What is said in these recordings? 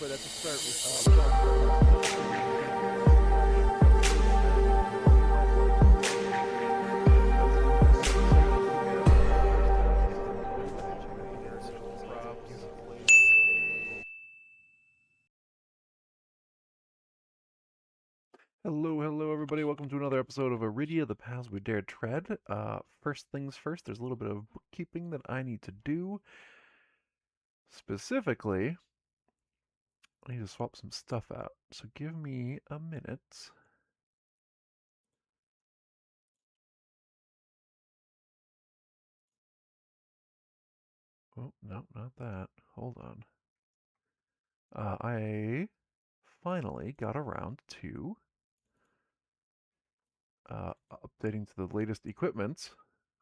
but at the start we hello, everybody. Welcome to another episode of Arydia, the Paths We Dare Tread. First things first, there's a little bit of bookkeeping that I need to do. Specifically, I need to swap some stuff out. So give me a minute. Oh, no, not that. Hold on. I finally got around to updating to the latest equipment,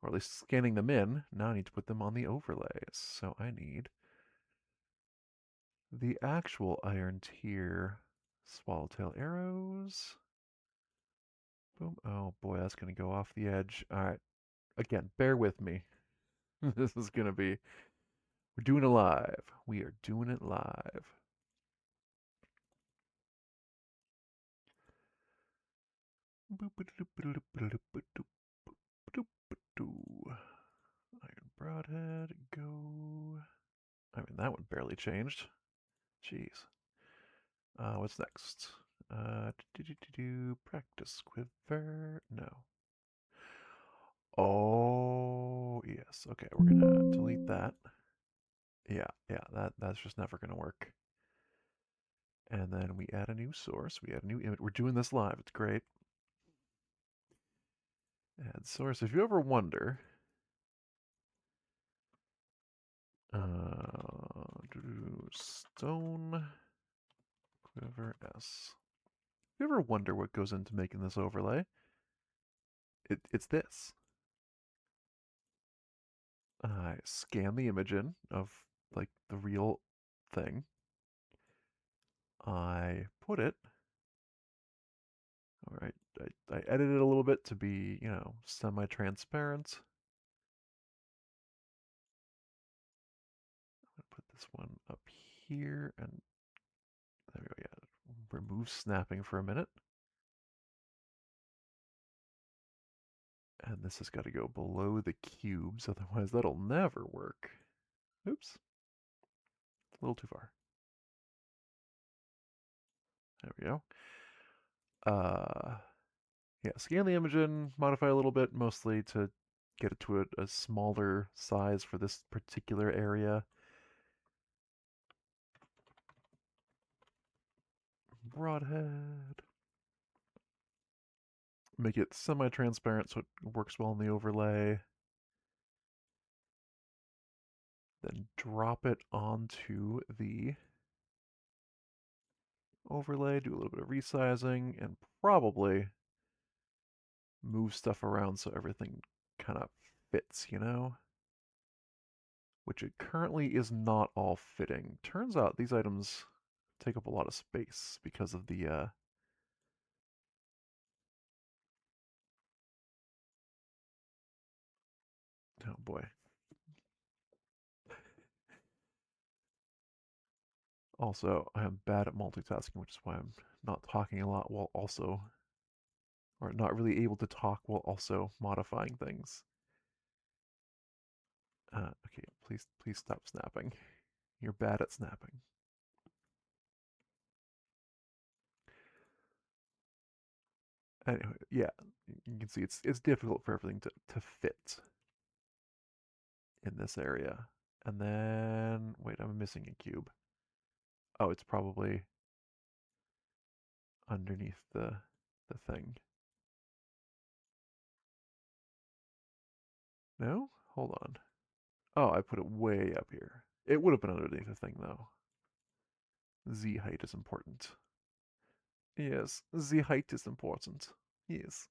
or at least scanning them in. Now I need to put them on the overlays. So I need the actual Iron Tier Swallowtail arrows. Boom. Oh boy, that's going to go off the edge. All right. Again, bear with me. This is going to be. We're doing it live. We are doing it live. Iron Broadhead, go. I mean, that one barely changed. Jeez. What's next? Practice quiver. No. Oh, yes. Okay, we're gonna delete that. Yeah, that's just never gonna work. And then we add a new source. We add a new image. We're doing this live. It's great. Add source. If you ever wonder, stone quiver S. If you ever wonder what goes into making this overlay, it's this. I scan the image in of like the real thing. I put it. All right. I edit it a little bit to be, semi-transparent. I'm gonna put this one up here, and there we go. Yeah, remove snapping for a minute. And this has got to go below the cubes, otherwise that'll never work. Oops. A little too far. There we go. Yeah, scan the image in, modify a little bit, mostly to get it to a smaller size for this particular area. Broadhead. Make it semi-transparent so it works well in the overlay. Then drop it onto the overlay, do a little bit of resizing, and probably move stuff around so everything kind of fits, Which it currently is not all fitting. Turns out these items take up a lot of space because of the oh boy. Also, I am bad at multitasking, which is why I'm not talking a lot while also, or not really able to talk while also modifying things. Okay, please stop snapping. You're bad at snapping. Anyway, yeah, you can see it's difficult for everything to fit in this area. And then, wait, I'm missing a cube. Oh, it's probably underneath the thing. No? Hold on. Oh, I put it way up here. It would have been underneath the thing, though. Z height is important. Yes, the height is important. Yes.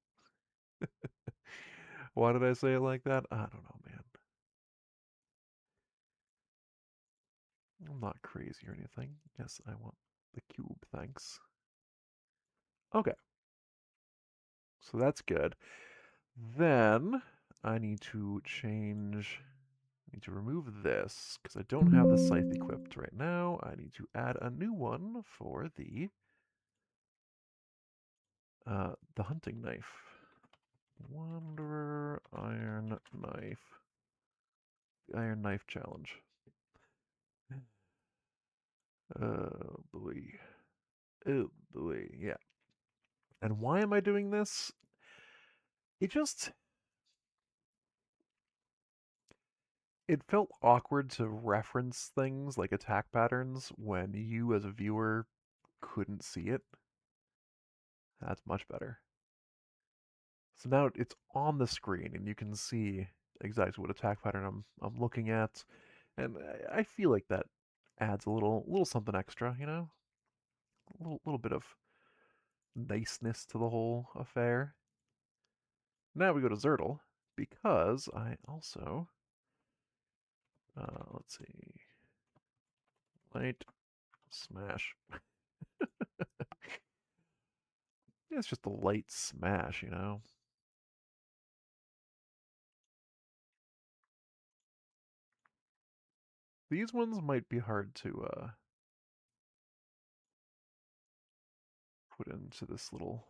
Why did I say it like that? I don't know, man. I'm not crazy or anything. Yes, I want the cube, thanks. Okay, so that's good. Then I need to change I need to remove this because I don't have the scythe equipped right now. I need to add a new one for the hunting knife. Wanderer Iron Knife. The Iron Knife Challenge. Oh boy. Oh boy. Yeah. And why am I doing this? It just it felt awkward to reference things like attack patterns when you as a viewer couldn't see it. That's much better. So now it's on the screen and you can see exactly what attack pattern I'm looking at, and I feel like that adds a little something extra, you know, a little bit of niceness to the whole affair. Now we go to Zertle because I also let's see, light smash. Yeah, it's just a light smash, you know. These ones might be hard to put into this little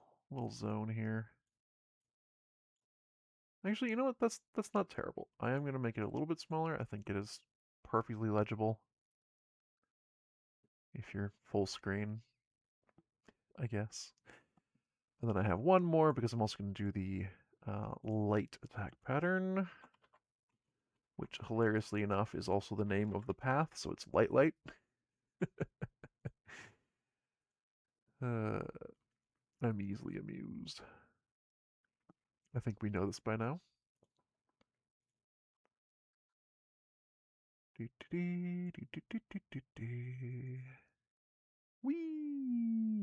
zone here. Actually, you know what? That's not terrible. I am gonna make it a little bit smaller. I think it is perfectly legible if you're full screen, I guess. And then I have one more because I'm also gonna do the light attack pattern, which hilariously enough is also the name of the path, so it's light light. uh, I'm easily amused. I think we know this by now. Wee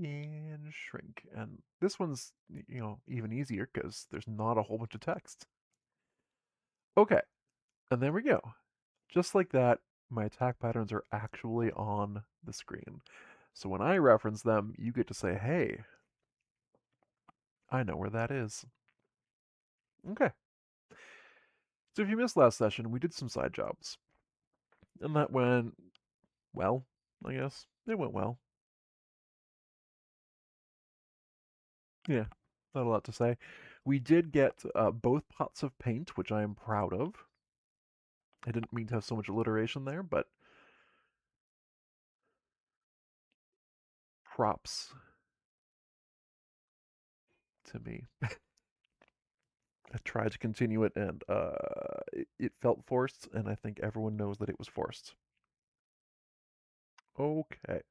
and shrink. And this one's, even easier because there's not a whole bunch of text. Okay, and there we go. Just like that, my attack patterns are actually on the screen. So when I reference them, you get to say, hey, I know where that is. Okay. So if you missed last session, we did some side jobs. And that went well, I guess. It went well. Yeah, not a lot to say. We did get both pots of paint, which I am proud of. I didn't mean to have so much alliteration there, but props to me. I tried to continue it, and it felt forced, and I think everyone knows that it was forced. Okay.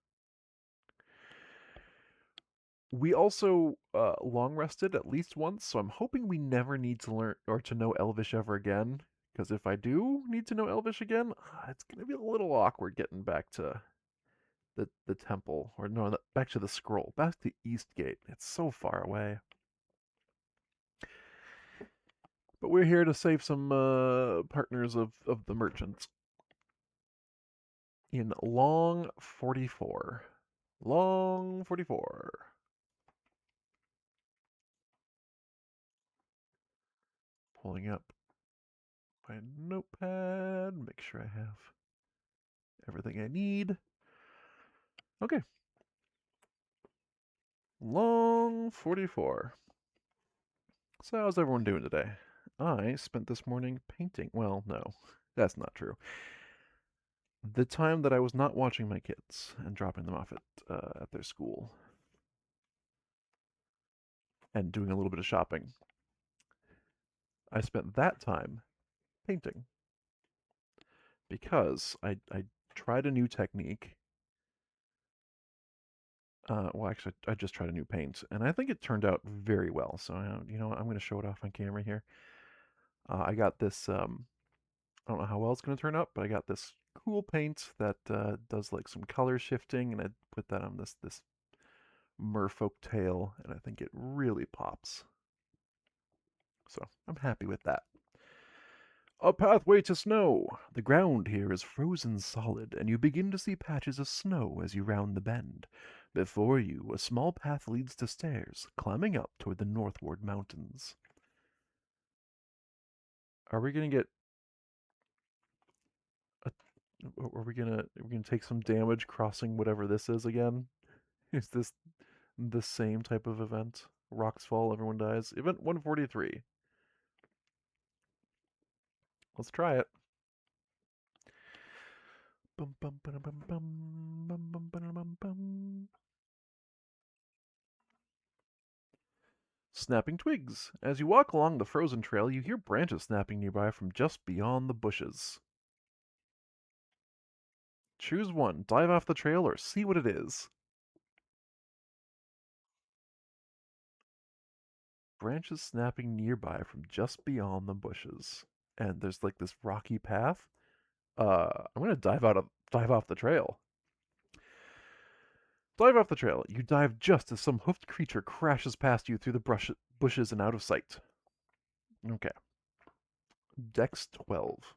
We also long rested at least once, so I'm hoping we never need to learn or to know Elvish ever again. Because if I do need to know Elvish again, it's gonna be a little awkward getting back to the temple, or no, back to the scroll, back to Eastgate. It's so far away. But we're here to save some partners of the merchants in Long 44. Long 44. Pulling up my notepad, make sure I have everything I need. Okay. Long 44. So, how's everyone doing today? I spent this morning painting. Well, no, that's not true. The time that I was not watching my kids and dropping them off at their school and doing a little bit of shopping, I spent that time painting because I tried a new technique. Well, actually, I just tried a new paint, and I think it turned out very well. So, I'm going to show it off on camera here. I got this. I don't know how well it's going to turn out, but I got this cool paint that does like some color shifting, and I put that on this merfolk tail, and I think it really pops. So I'm happy with that. A pathway to snow. The ground here is frozen solid, and you begin to see patches of snow as you round the bend. Before you, a small path leads to stairs, climbing up toward the northward mountains. Are we going to get Are we gonna take some damage crossing whatever this is again? Is this the same type of event? Rocks fall, everyone dies. Event 143. Let's try it. Bum, bum, bum, bum, bum, bum, bum, bum, bum, bum. Snapping twigs. As you walk along the frozen trail, you hear branches snapping nearby from just beyond the bushes. Choose one. Dive off the trail or see what it is. Branches snapping nearby from just beyond the bushes. And there's like this rocky path. I'm gonna dive off the trail. Dive off the trail. You dive just as some hoofed creature crashes past you through the bushes and out of sight. Okay. Dex 12.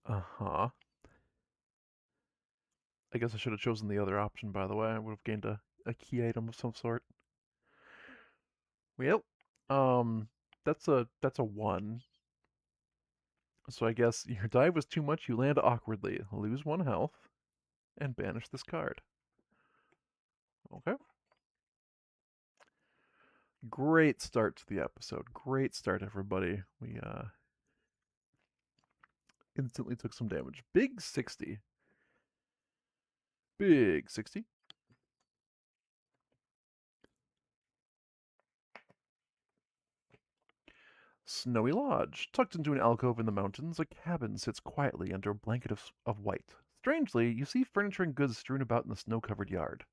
Uh-huh. I guess I should have chosen the other option, by the way. I would have gained a key item of some sort. Well, um, that's a 1. So I guess your dive was too much, you land awkwardly, lose 1 health, and banish this card. Okay. Great start to the episode. Great start, everybody. We instantly took some damage. Big 60. Big 60. Snowy Lodge. Tucked into an alcove in the mountains, a cabin sits quietly under a blanket of white. Strangely, you see furniture and goods strewn about in the snow-covered yard.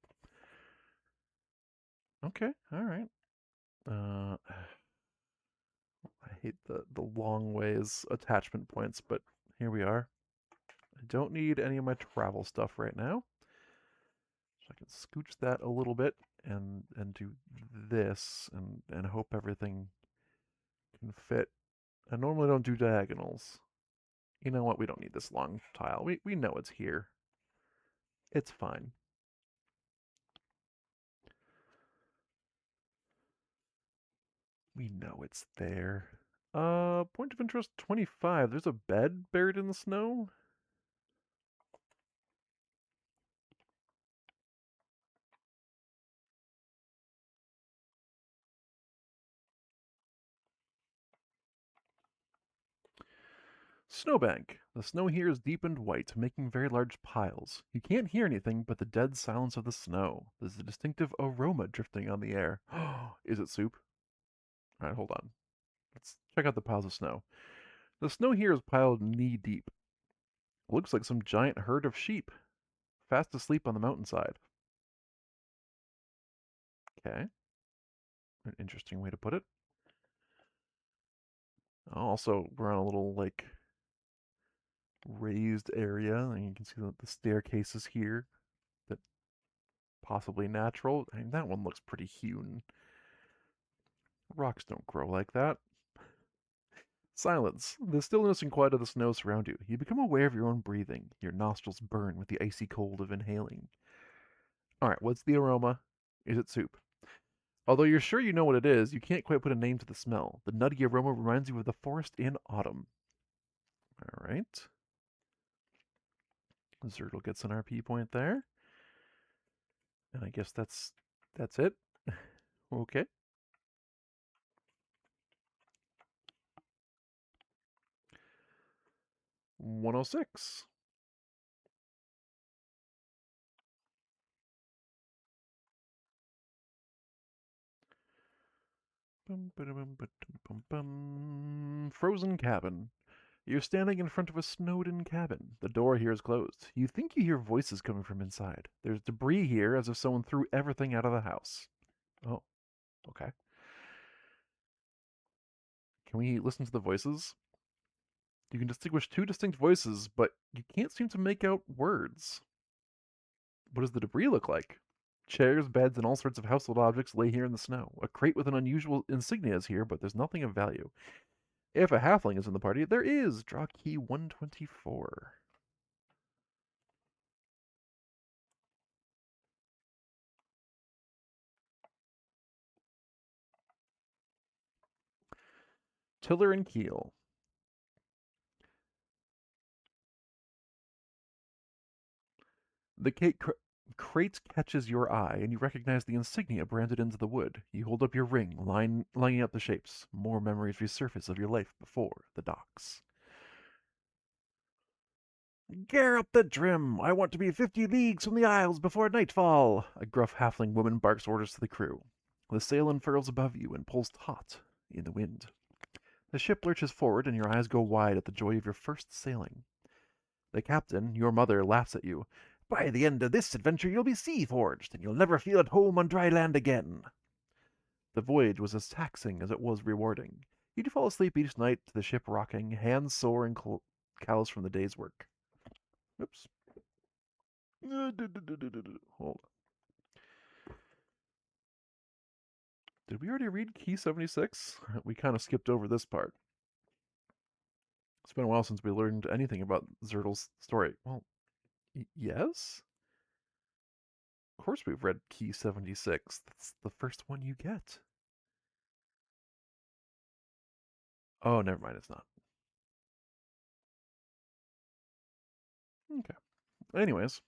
Okay, alright. I hate the long ways attachment points, but here we are. I don't need any of my travel stuff right now. So I can scooch that a little bit and do this and hope everything can fit. I normally don't do diagonals. You know what? We don't need this long tile. We know it's here. It's fine. We know it's there. Point of interest 25. There's a bed buried in the snow. Snowbank. The snow here is deep and white, making very large piles. You can't hear anything but the dead silence of the snow. There's a distinctive aroma drifting on the air. Is it soup? Alright, hold on. Let's check out the piles of snow. The snow here is piled knee deep. It looks like some giant herd of sheep, fast asleep on the mountainside. Okay, an interesting way to put it. Also, we're on a little, like, raised area, and you can see the staircases here that possibly natural. I mean, that one looks pretty hewn. Rocks don't grow like that. Silence. The stillness and quiet of the snow surround you. You become aware of your own breathing. Your nostrils burn with the icy cold of inhaling. Alright, what's the aroma? Is it soup? Although you're sure you know what it is, you can't quite put a name to the smell. The nutty aroma reminds you of the forest in autumn. Alright. Zertle gets an RP point there. And I guess that's it. Okay. 106. Frozen cabin. You're standing in front of a snowed-in cabin. The door here is closed. You think you hear voices coming from inside. There's debris here as if someone threw everything out of the house. Oh, okay. Can we listen to the voices? You can distinguish 2 distinct voices, but you can't seem to make out words. What does the debris look like? Chairs, beds, and all sorts of household objects lay here in the snow. A crate with an unusual insignia is here, but there's nothing of value. If a halfling is in the party, there is. Draw key 124. Tiller and Keel. The crate catches your eye, and you recognize the insignia branded into the wood. You hold up your ring, lining up the shapes. More memories resurface of your life before the docks. Gear up the trim! I want to be 50 leagues from the isles before nightfall! A gruff halfling woman barks orders to the crew. The sail unfurls above you and pulls taut in the wind. The ship lurches forward, and your eyes go wide at the joy of your first sailing. The captain, your mother, laughs at you. By the end of this adventure, you'll be sea forged, and you'll never feel at home on dry land again. The voyage was as taxing as it was rewarding. You'd fall asleep each night to the ship rocking, hands sore and callous from the day's work. Oops. Hold on. Did we already read Key 76? We kind of skipped over this part. It's been a while since we learned anything about Zertle's story. Well, yes? Of course we've read Key 76. That's the first one you get. Oh, never mind, it's not. Okay. Anyways,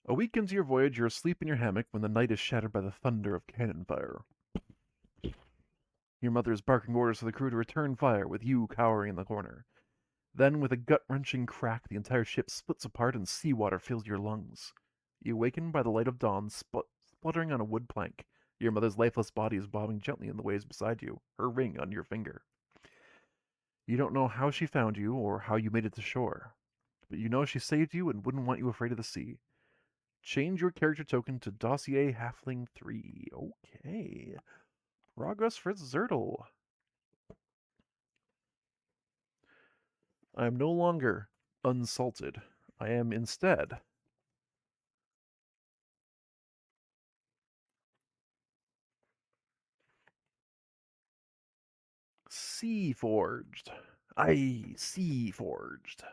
a week into your voyage, you're asleep in your hammock when the night is shattered by the thunder of cannon fire. Your mother is barking orders for the crew to return fire, with you cowering in the corner. Then, with a gut-wrenching crack, the entire ship splits apart and seawater fills your lungs. You awaken by the light of dawn, spluttering on a wood plank. Your mother's lifeless body is bobbing gently in the waves beside you, her ring on your finger. You don't know how she found you or how you made it to shore, but you know she saved you and wouldn't want you afraid of the sea. Change your character token to Dossier Halfling 3. Okay. Progress for Zertle. I am no longer unsalted. I am instead sea forged. I sea forged.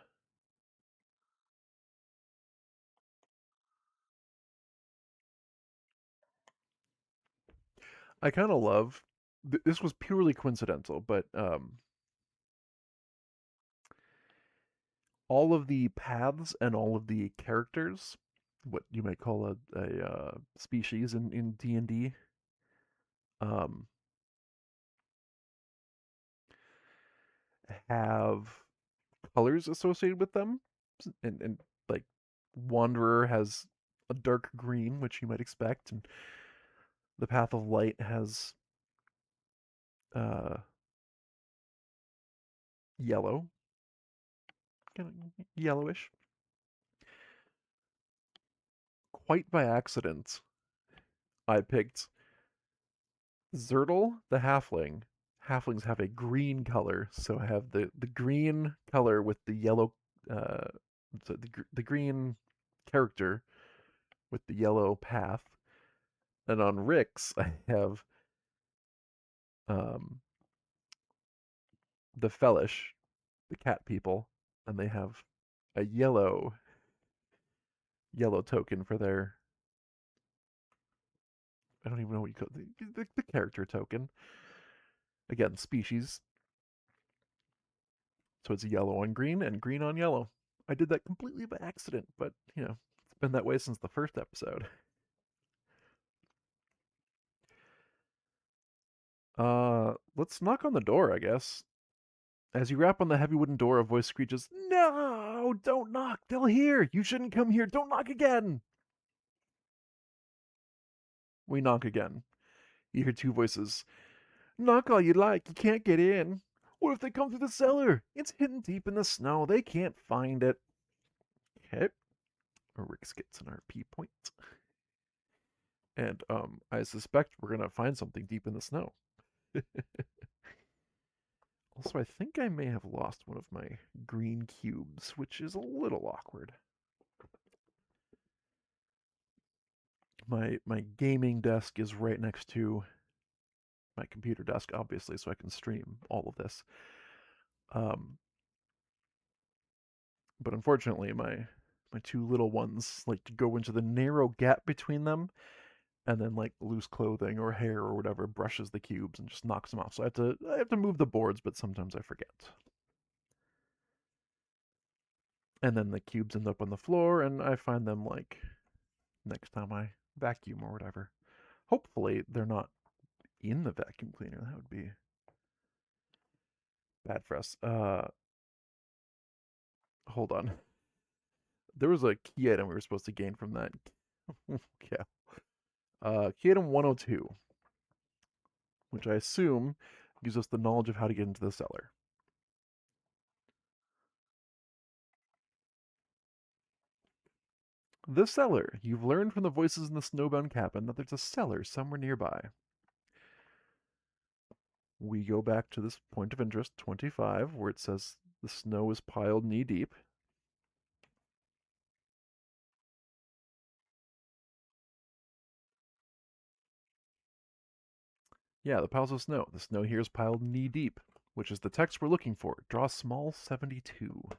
I kind of love. This was purely coincidental, but all of the paths and all of the characters, what you might call a species in D&D, um, have colors associated with them, and like Wanderer has a dark green, which you might expect, and the Path of Light has uh, yellow, kind of yellowish. Quite by accident, I picked Zertle, the halfling. Halflings have a green color, so I have the green color with the yellow, uh, so the green character with the yellow path. And on Rick's, I have um, the Fellish, the cat people, and they have a yellow token for their. I don't even know what you call it, the character token. Again, species. So it's yellow on green and green on yellow. I did that completely by accident, but it's been that way since the first episode. Let's knock on the door, I guess. As you rap on the heavy wooden door, a voice screeches, "No! Don't knock! They'll hear! You shouldn't come here! Don't knock again!" We knock again. You hear two voices. "Knock all you like, you can't get in. What if they come through the cellar? It's hidden deep in the snow. They can't find it." Okay. Rix gets an RP point. And I suspect we're gonna find something deep in the snow. Also, I think I may have lost one of my green cubes, which is a little awkward. My gaming desk is right next to my computer desk, obviously, so I can stream all of this. Um, but unfortunately, my two little ones like to go into the narrow gap between them, and then like loose clothing or hair or whatever brushes the cubes and just knocks them off. So I have to move the boards, but sometimes I forget. And then the cubes end up on the floor, and I find them like next time I vacuum or whatever. Hopefully, they're not in the vacuum cleaner. That would be bad for us. Hold on. There was a key item we were supposed to gain from that. Yeah. Key item 102, which I assume gives us the knowledge of how to get into the cellar. The cellar. You've learned from the voices in the snowbound cabin that there's a cellar somewhere nearby. We go back to this point of interest, 25, where it says the snow is piled knee deep. Yeah, the piles of snow. The snow here is piled knee deep, which is the text we're looking for. Draw small 72.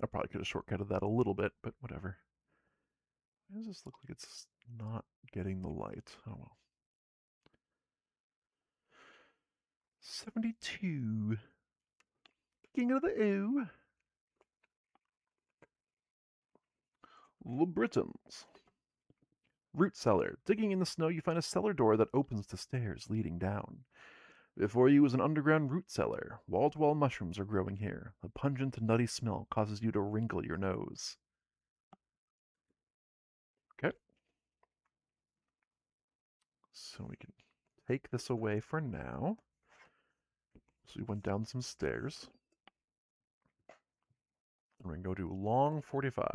I probably could have shortcutted that a little bit, but whatever. Why does this look like it's not getting the light? Oh well. 72. King of the O. Le Britons. Root cellar. Digging in the snow, you find a cellar door that opens to stairs leading down. Before you is an underground root cellar. Wall-to-wall mushrooms are growing here. The pungent and nutty smell causes you to wrinkle your nose. Okay. So we can take this away for now. So we went down some stairs. We're going to go to long 45.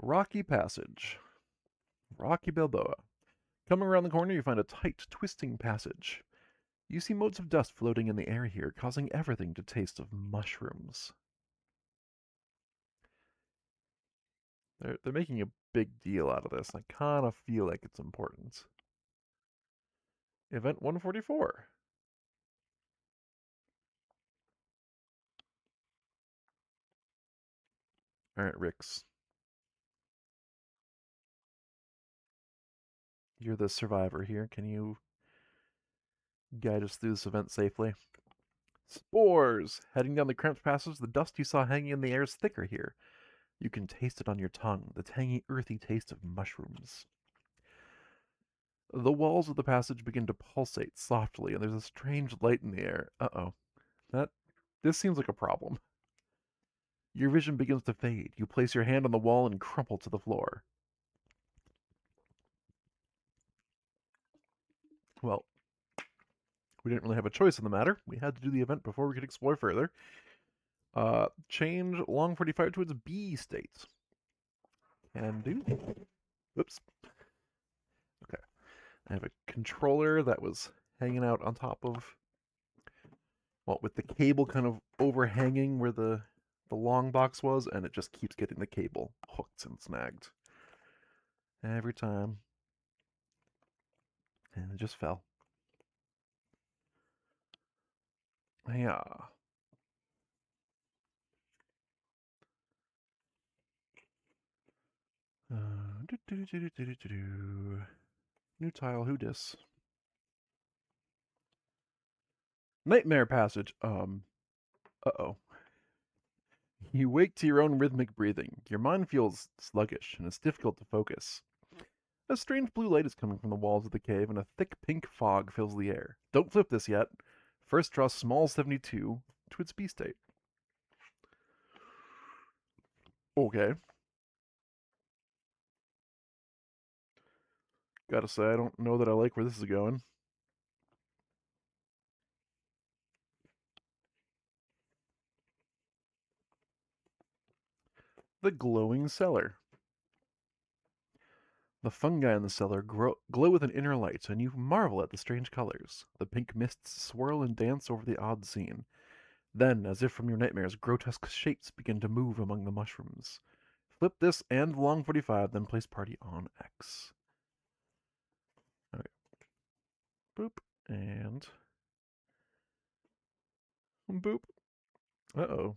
Rocky Passage. Rocky Balboa. Coming around the corner, you find a tight, twisting passage. You see motes of dust floating in the air here, causing everything to taste of mushrooms. They're making a big deal out of this. I kind of feel like it's important. Event 144. All right, Rix. You're the survivor here. Can you guide us through this event safely? Spores! Heading down the cramped passage, the dust you saw hanging in the air is thicker here. You can taste it on your tongue, the tangy, earthy taste of mushrooms. The walls of the passage begin to pulsate softly, and there's a strange light in the air. Uh-oh. That this seems like a problem. Your vision begins to fade. You place your hand on the wall and crumple to the floor. Well, we didn't really have a choice in the matter. We had to do the event before we could explore further. Change long 45 to its B state. Can do. Oops. Okay. I have a controller that was hanging out on top of, well, with the cable kind of overhanging where the long box was, and it just keeps getting the cable hooked and snagged every time, and it just fell. Yeah. New tile, who dis? Nightmare passage. Uh-oh. You wake to your own rhythmic breathing. Your mind feels sluggish, and it's difficult to focus. A strange blue light is coming from the walls of the cave, and a thick pink fog fills the air. Don't flip this yet. First draw small 72 to its B state. Okay. Gotta say, I don't know that I like where this is going. The glowing cellar. The fungi in the cellar glow with an inner light, and you marvel at the strange colors. The pink mists swirl and dance over the odd scene. Then, as if from your nightmares, grotesque shapes begin to move among the mushrooms. Flip this and long 45, then place party on X. Alright, boop, and boop. Uh-oh.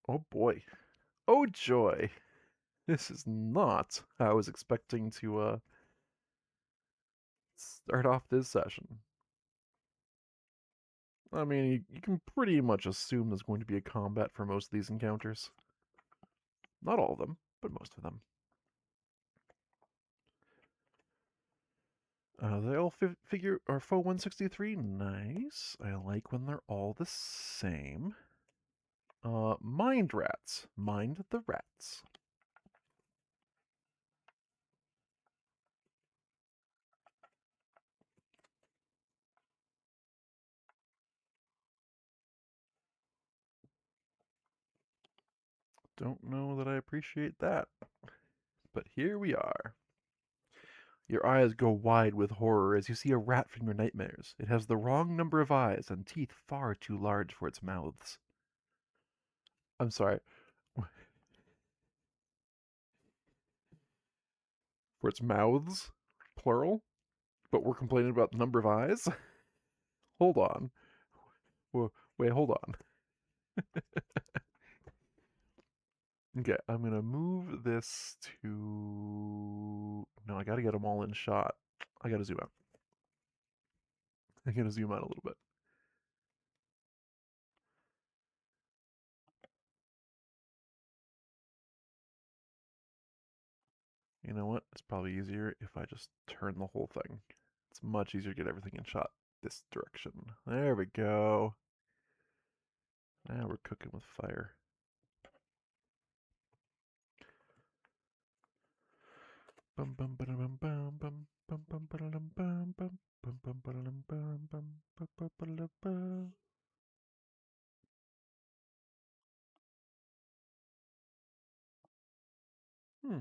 Oh boy. Oh joy. This is not how I was expecting to start off this session. I mean, you can pretty much assume there's going to be a combat for most of these encounters. Not all of them, but most of them. They all figure are faux 163. Nice. I like when they're all the same. Mind rats. Mind the rats. Don't know that I appreciate that. But here we are. Your eyes go wide with horror as you see a rat from your nightmares. It has the wrong number of eyes and teeth far too large for its mouths. I'm sorry, for its mouths? Plural? But we're complaining about the number of eyes? Hold on. Wait, hold on. Okay, I'm gonna move this to... No, I gotta get them all in shot. I gotta zoom out. I gotta zoom out a little bit. You know what? It's probably easier if I just turn the whole thing. It's much easier to get everything in shot this direction. There we go. Now we're cooking with fire. Bum bum ba bum bum bum bum bum ba bum bum bum bum bum ba bum bum bum bum. Hmm.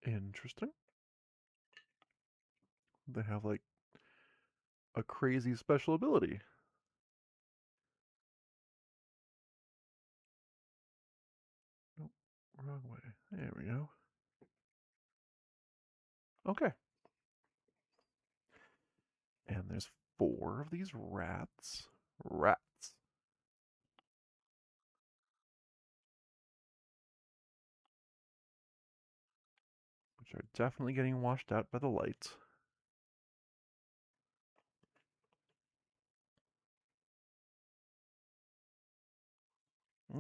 Interesting. They have like a crazy special ability. Nope, wrong way. There we go. Okay. And there's 4 of these rats. Rats. Which are definitely getting washed out by the light.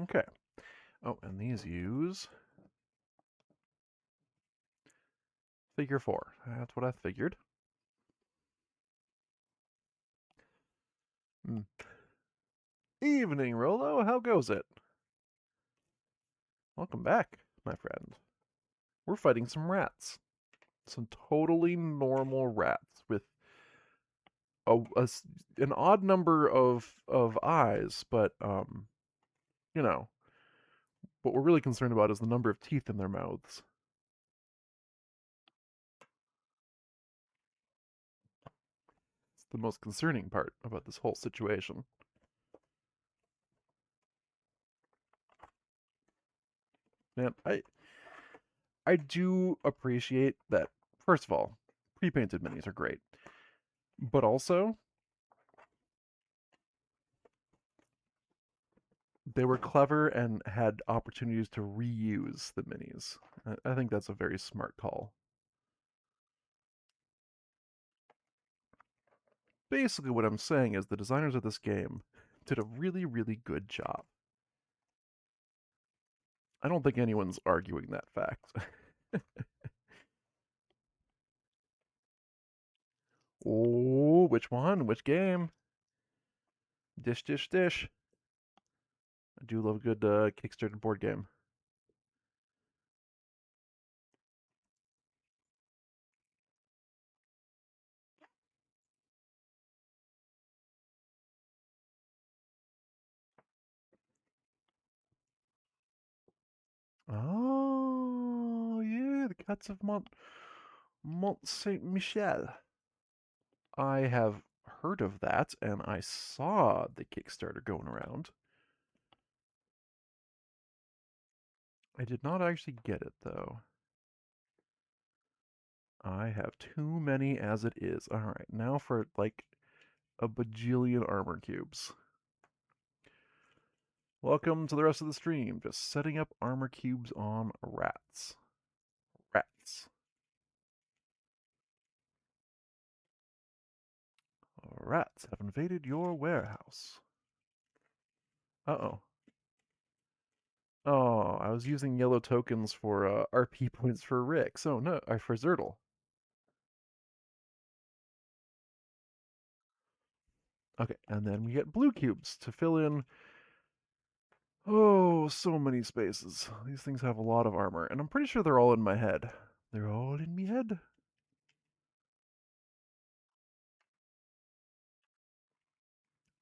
Okay. Oh, and these use figure 4. That's what I figured. Hmm. Evening, Rolo. How goes it? Welcome back, my friend. We're fighting some rats. Some totally normal rats with an odd number of eyes, but you know, what we're really concerned about is the number of teeth in their mouths. It's the most concerning part about this whole situation. Man, I do appreciate that. First of all, pre-painted minis are great, but also they were clever and had opportunities to reuse the minis. I think that's a very smart call. Basically, what I'm saying is the designers of this game did a really, really good job. I don't think anyone's arguing that fact. Oh, which one? Which game? Dish, dish, dish. I do love a good Kickstarter board game. Oh, yeah, the Cats of Mont Saint Michel. I have heard of that, and I saw the Kickstarter going around. I did not actually get it though. I have too many as it is. All right, now for like a bajillion armor cubes. Welcome to the rest of the stream. Just setting up armor cubes on rats. Rats. Rats have invaded your warehouse. Uh-oh. Oh, I was using yellow tokens for RP points for Rick. So no, for Zertle. Okay, and then we get blue cubes to fill in. Oh, so many spaces. These things have a lot of armor, and I'm pretty sure they're all in my head. They're all in me head.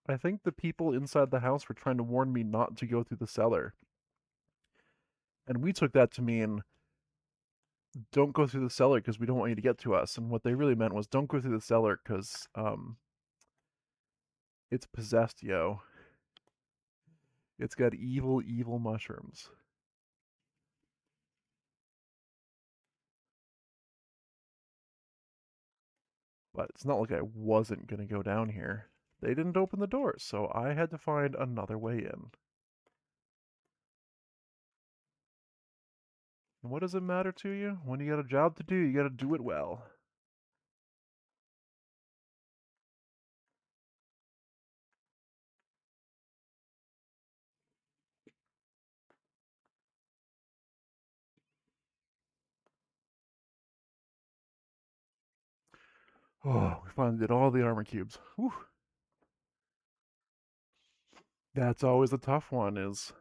I think the people inside the house were trying to warn me not to go through the cellar. And we took that to mean don't go through the cellar because we don't want you to get to us. And what they really meant was don't go through the cellar because it's possessed, yo. It's got evil, evil mushrooms. But it's not like I wasn't going to go down here. They didn't open the doors, so I had to find another way in. And what does it matter to you? When you got a job to do, you got to do it well. Oh, we finally did all the armor cubes. Whew. That's always the tough one is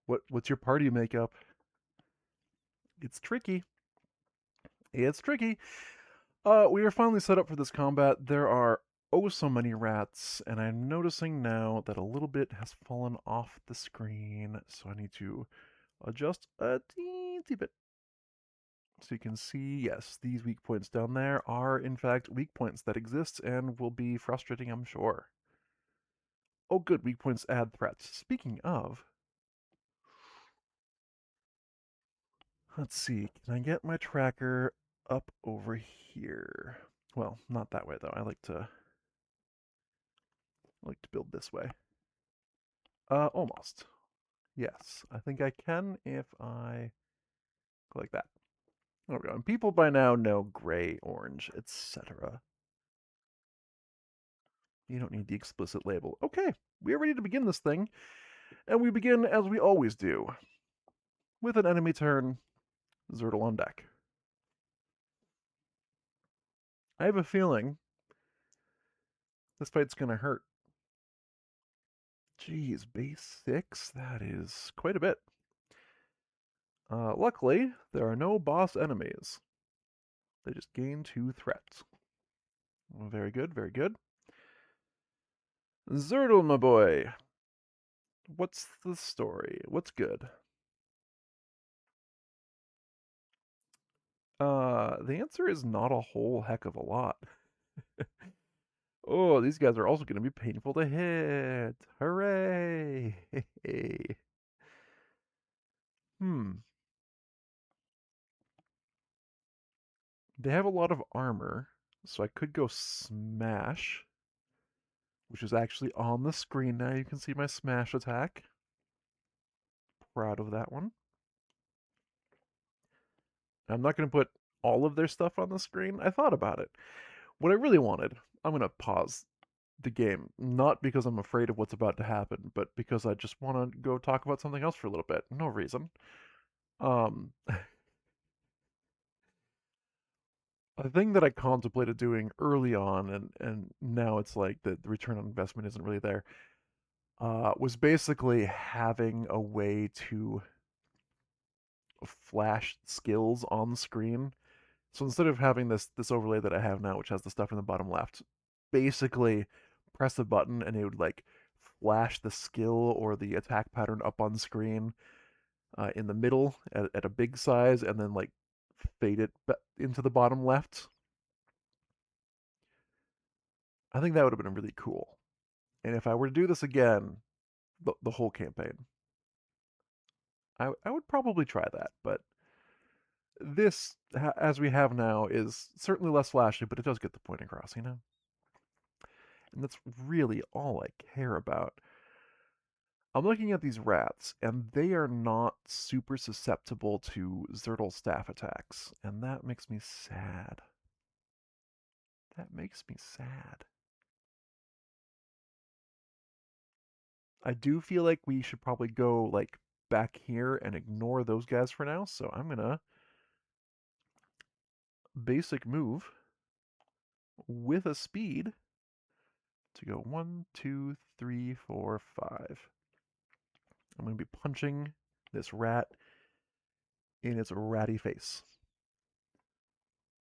what's your party makeup? It's tricky. It's tricky. We are finally set up for this combat. There are oh so many rats, and I'm noticing now that a little bit has fallen off the screen, so I need to adjust a teensy bit. So you can see, yes, these weak points down there are in fact weak points that exist and will be frustrating, I'm sure. Oh good, weak points add threats. Speaking of, let's see, can I get my tracker up over here? Well, not that way though. I like to build this way. Almost. Yes, I think I can if I go like that. There we go. And people by now know gray, orange, etc. You don't need the explicit label. Okay, we are ready to begin this thing, and we begin as we always do, with an enemy turn, Zertle on deck. I have a feeling this fight's gonna hurt. Geez, base 6? That is quite a bit. Luckily, there are no boss enemies. They just gain 2 threats. Very good, very good. Zertle, my boy. What's the story? What's good? The answer is not a whole heck of a lot. Oh, these guys are also going to be painful to hit. Hooray! Hmm. They have a lot of armor, so I could go smash, which is actually on the screen now. You can see my smash attack. Proud of that one. I'm not going to put all of their stuff on the screen. I thought about it. What I really wanted, I'm going to pause the game, not because I'm afraid of what's about to happen, but because I just want to go talk about something else for a little bit. No reason. Um, a thing that I contemplated doing early on, and now it's like the return on investment isn't really there. was basically having a way to flash skills on the screen. So instead of having this overlay that I have now, which has the stuff in the bottom left, basically press a button and it would like flash the skill or the attack pattern up on screen in the middle at a big size, and then like fade it into the bottom left. I think that would have been really cool. And if I were to do this again, the whole campaign, I would probably try that. But this, as we have now, is certainly less flashy, but it does get the point across, you know? And that's really all I care about. I'm looking at these rats, and they are not super susceptible to Zertal staff attacks, and that makes me sad. That makes me sad. I do feel like we should probably go like back here and ignore those guys for now, so I'm gonna basic move with a speed to go 1, 2, 3, 4, 5. I'm going to be punching this rat in its ratty face,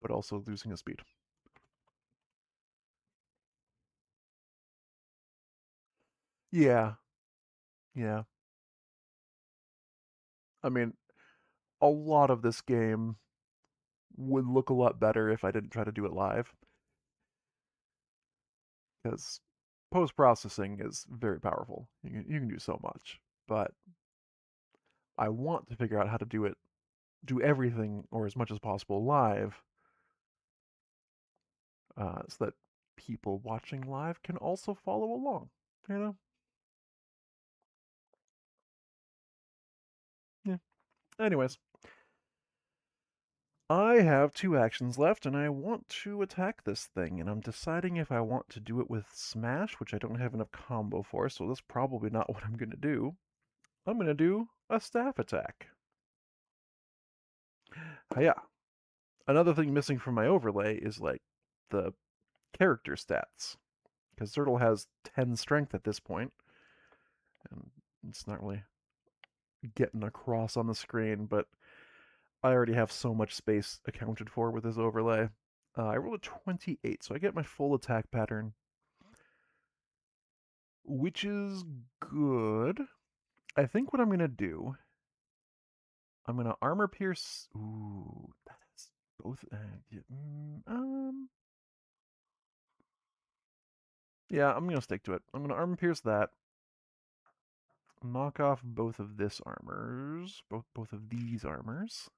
but also losing a speed. Yeah, yeah. I mean, a lot of this game would look a lot better if I didn't try to do it live, because post processing is very powerful. You can do so much, but I want to figure out how to do everything or as much as possible live, so that people watching live can also follow along. You know? Yeah. Anyways, I have 2 actions left, and I want to attack this thing, and I'm deciding if I want to do it with Smash, which I don't have enough combo for, so that's probably not what I'm going to do. I'm going to do a staff attack. Yeah. Another thing missing from my overlay is like the character stats, because Zertle has 10 strength at this point, and it's not really getting across on the screen, but I already have so much space accounted for with this overlay. I rolled a 28, so I get my full attack pattern, which is good. I think what I'm going to do, I'm going to armor pierce. Ooh, that is both. Yeah, I'm going to stick to it. I'm going to armor pierce that, knock off both of this armors, both of these armors,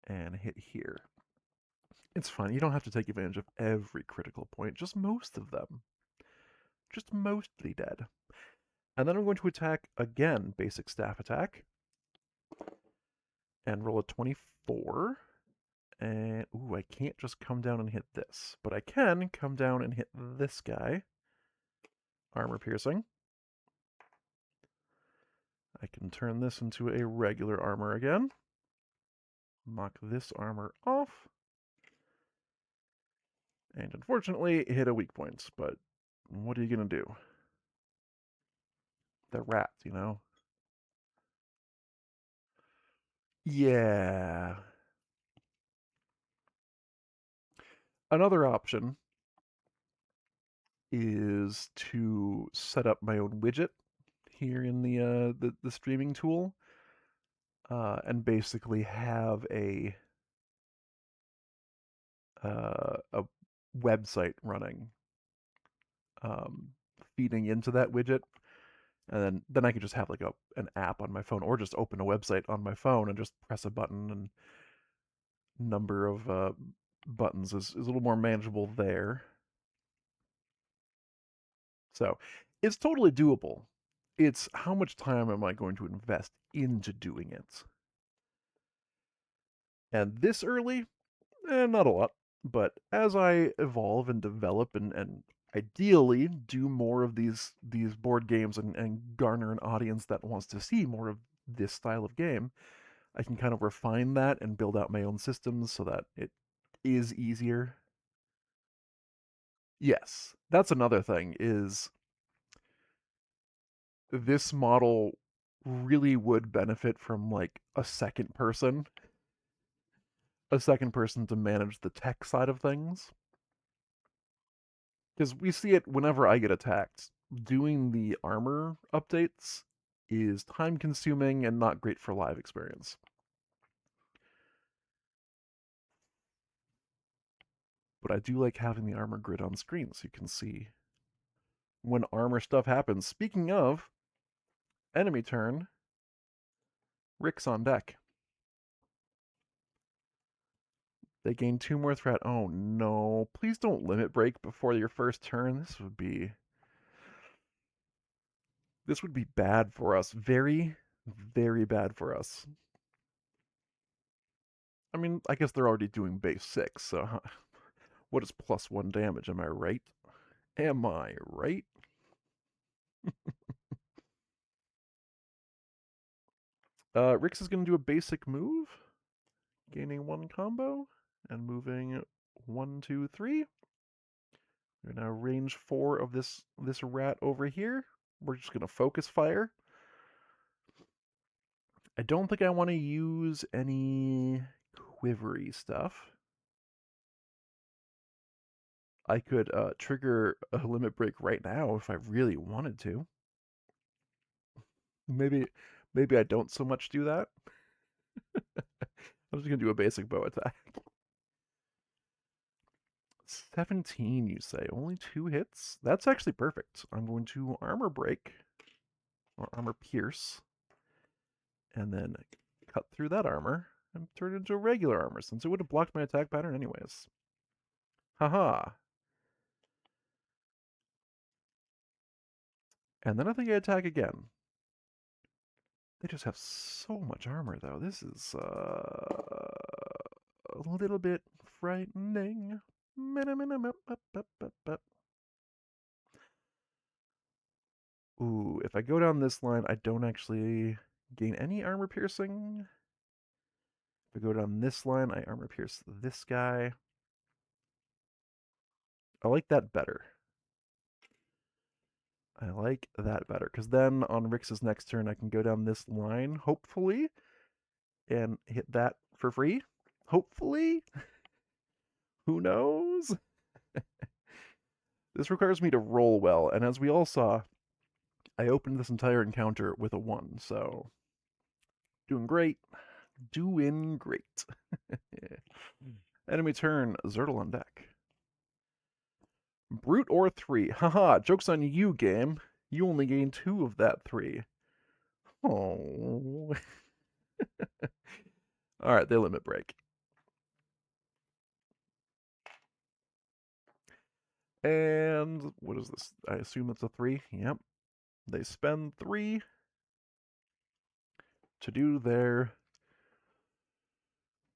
and hit here. It's fine. You don't have to take advantage of every critical point, just most of them. Just mostly dead. And then I'm going to attack again, basic staff attack, and roll a 24. And, ooh, I can't just come down and hit this, but I can come down and hit this guy. Armor piercing. I can turn this into a regular armor again. Knock this armor off. And unfortunately, hit a weak point, but what are you going to do? They're rats, you know? Yeah. Another option is to set up my own widget here in the streaming tool, and basically have a website running, um, feeding into that widget, and then I could just have like an app on my phone, or just open a website on my phone and just press a button, and number of buttons is a little more manageable there. So it's totally doable. It's how much time am I going to invest into doing it? And this early, not a lot. But as I evolve and develop, and ideally do more of these board games, and garner an audience that wants to see more of this style of game, I can kind of refine that and build out my own systems so that it is easier. Yes, that's another thing is this model really would benefit from like a second person to manage the tech side of things. Because we see it whenever I get attacked. Doing the armor updates is time consuming and not great for live experience. But I do like having the armor grid on screen so you can see when armor stuff happens. Speaking of, enemy turn, Rick's on deck. They gain 2 more threat. Oh no. Please don't limit break before your first turn. This would be bad for us. Very, very bad for us. I mean, I guess they're already doing base 6, so what is +1 damage? Am I right? Am I right? Rix is going to do a basic move, gaining 1 combo, and moving 1, 2, 3. We're now range 4 of this rat over here. We're just going to focus fire. I don't think I want to use any quivery stuff. I could trigger a limit break right now if I really wanted to. Maybe maybe I don't so much do that. I'm just gonna do a basic bow attack. 17, you say? Only 2 hits? That's actually perfect. I'm going to armor break or armor pierce, and then cut through that armor and turn it into a regular armor since it would have blocked my attack pattern anyways. Haha. And then I think I attack again. They just have so much armor though. This is a little bit frightening. Ooh, if I go down this line, I don't actually gain any armor piercing. If I go down this line, I armor pierce this guy. I like that better. I like that better, because then on Rix's next turn, I can go down this line, hopefully, and hit that for free. Hopefully? Who knows? This requires me to roll well, and as we all saw, I opened this entire encounter with a 1, so doing great. Doing great. Enemy turn, Zertle on deck. Brute or 3. Haha, joke's on you, game. You only gain 2 of that 3. Oh. Alright, they limit break. And what is this? I assume it's a 3. Yep. They spend 3 to do their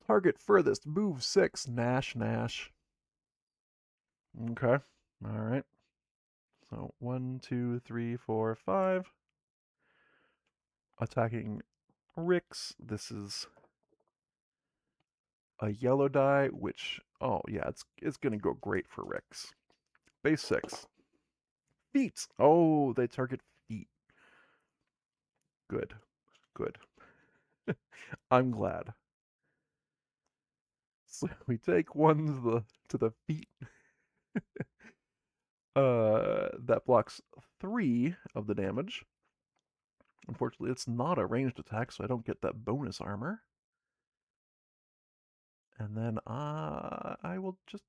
target furthest. Move 6. Nash, Nash. Okay. Alright. So 1, 2, 3, 4, 5. Attacking Rix. This is a yellow die, which, oh yeah, it's gonna go great for Rix. Base 6. Feet. Oh, they target feet. Good. Good. I'm glad. So we take 1 to the feet. That blocks 3 of the damage. Unfortunately, it's not a ranged attack, so I don't get that bonus armor. And then I will just,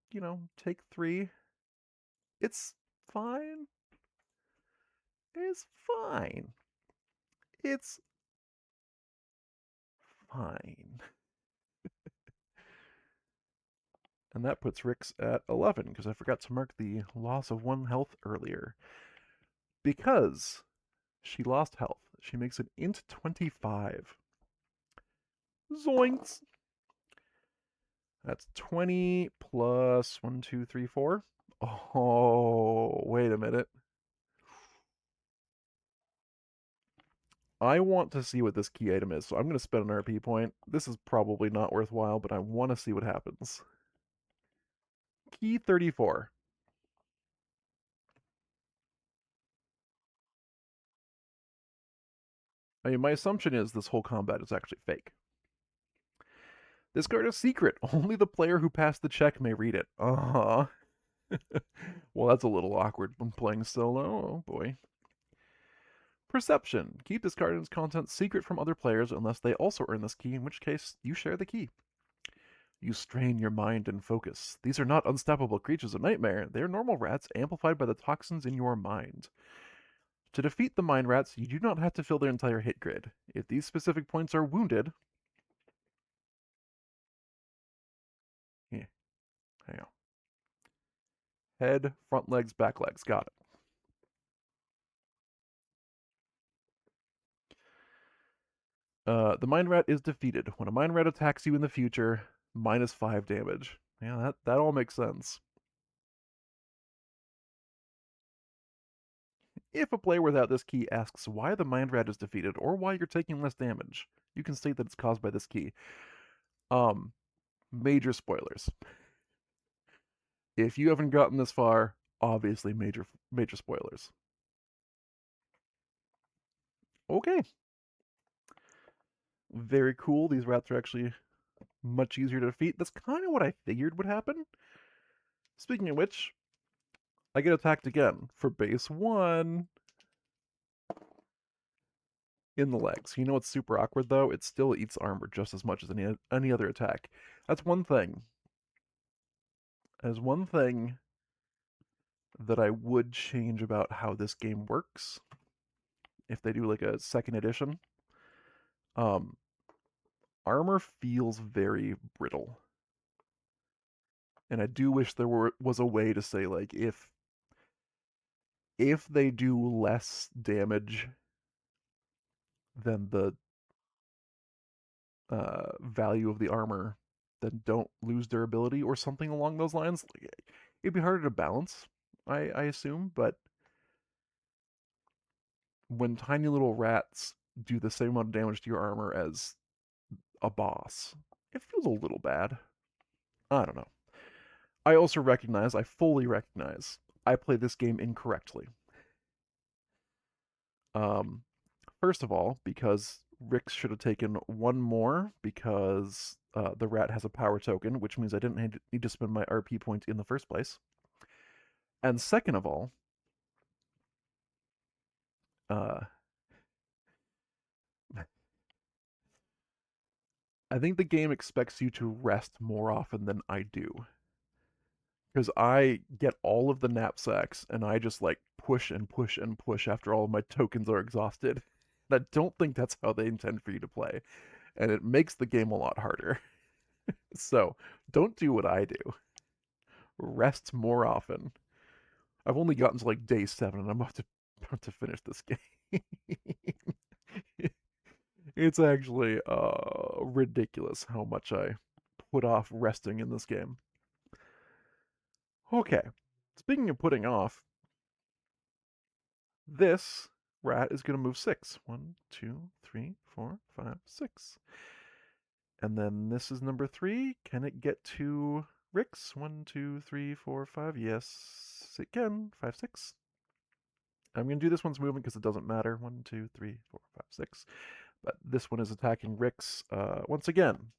take 3. It's fine. It's fine. It's fine. And that puts Rix at 11, because I forgot to mark the loss of 1 health earlier. Because she lost health, she makes it int 25. Zoinks! That's 20 plus 1, 2, 3, 4. Oh, wait a minute. I want to see what this key item is, so I'm going to spend an RP point. This is probably not worthwhile, but I want to see what happens. Key 34. I mean, my assumption is this whole combat is actually fake. This card is secret. Only the player who passed the check may read it. Uh-huh. Well, that's a little awkward when playing solo. Oh, boy. Perception. Keep this card and its contents secret from other players unless they also earn this key, in which case you share the key. You strain your mind and focus. These are not unstoppable creatures of nightmare. They are normal rats amplified by the toxins in your mind. To defeat the mind rats, you do not have to fill their entire hit grid. If these specific points are wounded... Yeah, hang on. Head, front legs, back legs. Got it. The mind rat is defeated. When a mind rat attacks you in the future, -5 damage. Yeah, that all makes sense. If a player without this key asks why the mind rat is defeated or why you're taking less damage, you can state that it's caused by this key. Um, Major spoilers. If you haven't gotten this far, obviously major spoilers. Okay. Very cool. These rats are actually much easier to defeat. That's kind of what I figured would happen. Speaking of which, I get attacked again for base 1 in the legs. You know what's super awkward though? It still eats armor just as much as any other attack. That's one thing. As one thing that I would change about how this game works if they do like a second edition. Um, Armor feels very brittle, and I do wish there was a way to say like if they do less damage than the value of the armor, then don't lose durability or something along those lines. Like, it'd be harder to balance, I assume, but when tiny little rats do the same amount of damage to your armor as a boss, it feels a little bad. I don't know. I fully recognize, I play this game incorrectly. Um, First of all, because Rix should have taken one more because the rat has a power token, which means I didn't need to spend my RP point in the first place. And second of all, uh, I think the game expects you to rest more often than I do. Because I get all of the knapsacks and I just like push and push and push after all of my tokens are exhausted. And I don't think that's how they intend for you to play. And it makes the game a lot harder. So don't do what I do. Rest more often. I've only gotten to like day 7 and I'm about to finish this game. It's actually ridiculous how much I put off resting in this game. Okay, speaking of putting off, this rat is going to move 6. 1, 2, 3, 4, 5, 6. And then this is number 3. Can it get to Rix? 1, 2, 3, 4, 5. Yes, it can. 5, 6. I'm going to do this one's movement because it doesn't matter. 1, 2, 3, 4, 5, 6. But this one is attacking Rix once again.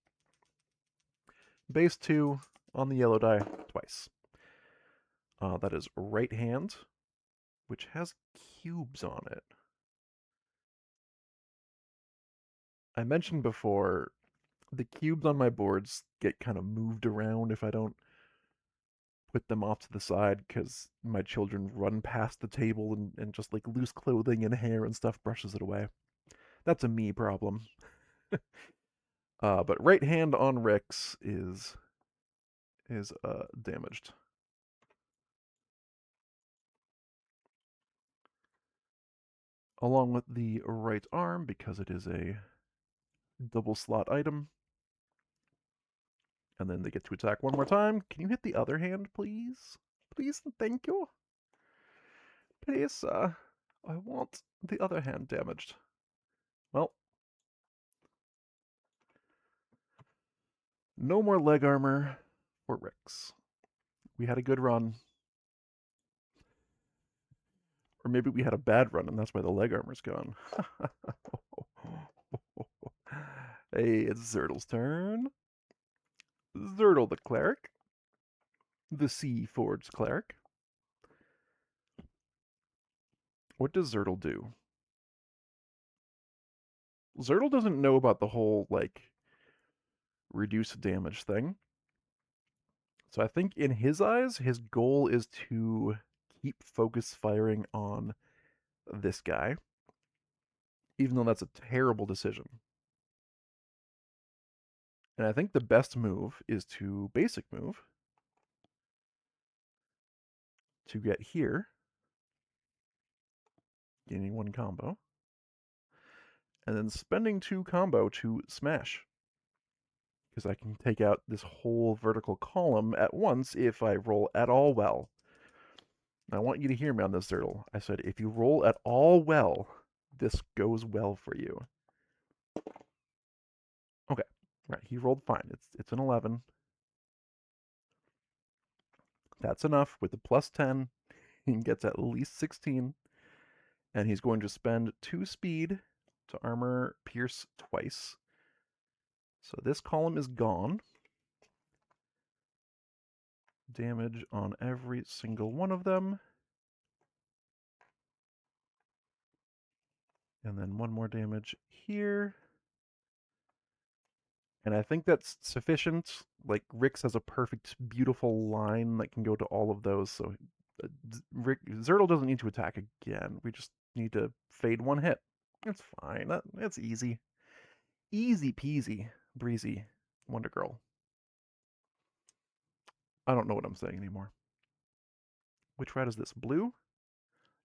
Base 2 on the yellow die twice. That is right hand, which has cubes on it. I mentioned before, the cubes on my boards get kind of moved around if I don't put them off to the side because my children run past the table and just like loose clothing and hair and stuff brushes it away. That's a me problem. But right hand on Rix is damaged. Along with the right arm because it is a double slot item. And then they get to attack one more time. Can you hit the other hand, please? Please and thank you. Please, I want the other hand damaged. Well, no more leg armor for Rix. We had a good run. Or maybe we had a bad run and that's why the leg armor's gone. Hey, it's Zertle's turn. Zertle the cleric. The Sea Forged cleric. What does Zertle do? Zertle doesn't know about the whole, like, reduce damage thing. So I think in his eyes, his goal is to keep focus firing on this guy, even though that's a terrible decision. And I think the best move is to basic move to get here, gaining 1 combo, and then spending 2 combo to smash. Because I can take out this whole vertical column at once if I roll at all well. I want you to hear me on this, Zertle. I said, if you roll at all well, this goes well for you. Okay, right, he rolled fine. It's an 11. That's enough. With the plus 10, he gets at least 16. And he's going to spend 2 speed to armor pierce twice. So this column is gone. Damage on every single one of them. And then 1 more damage here. And I think that's sufficient. Like, Rix has a perfect, beautiful line that can go to all of those, so Zertle doesn't need to attack again. We just need to fade 1 hit. It's fine. It's easy. Easy peasy, breezy, Wonder Girl. I don't know what I'm saying anymore. Which rat is this? Blue?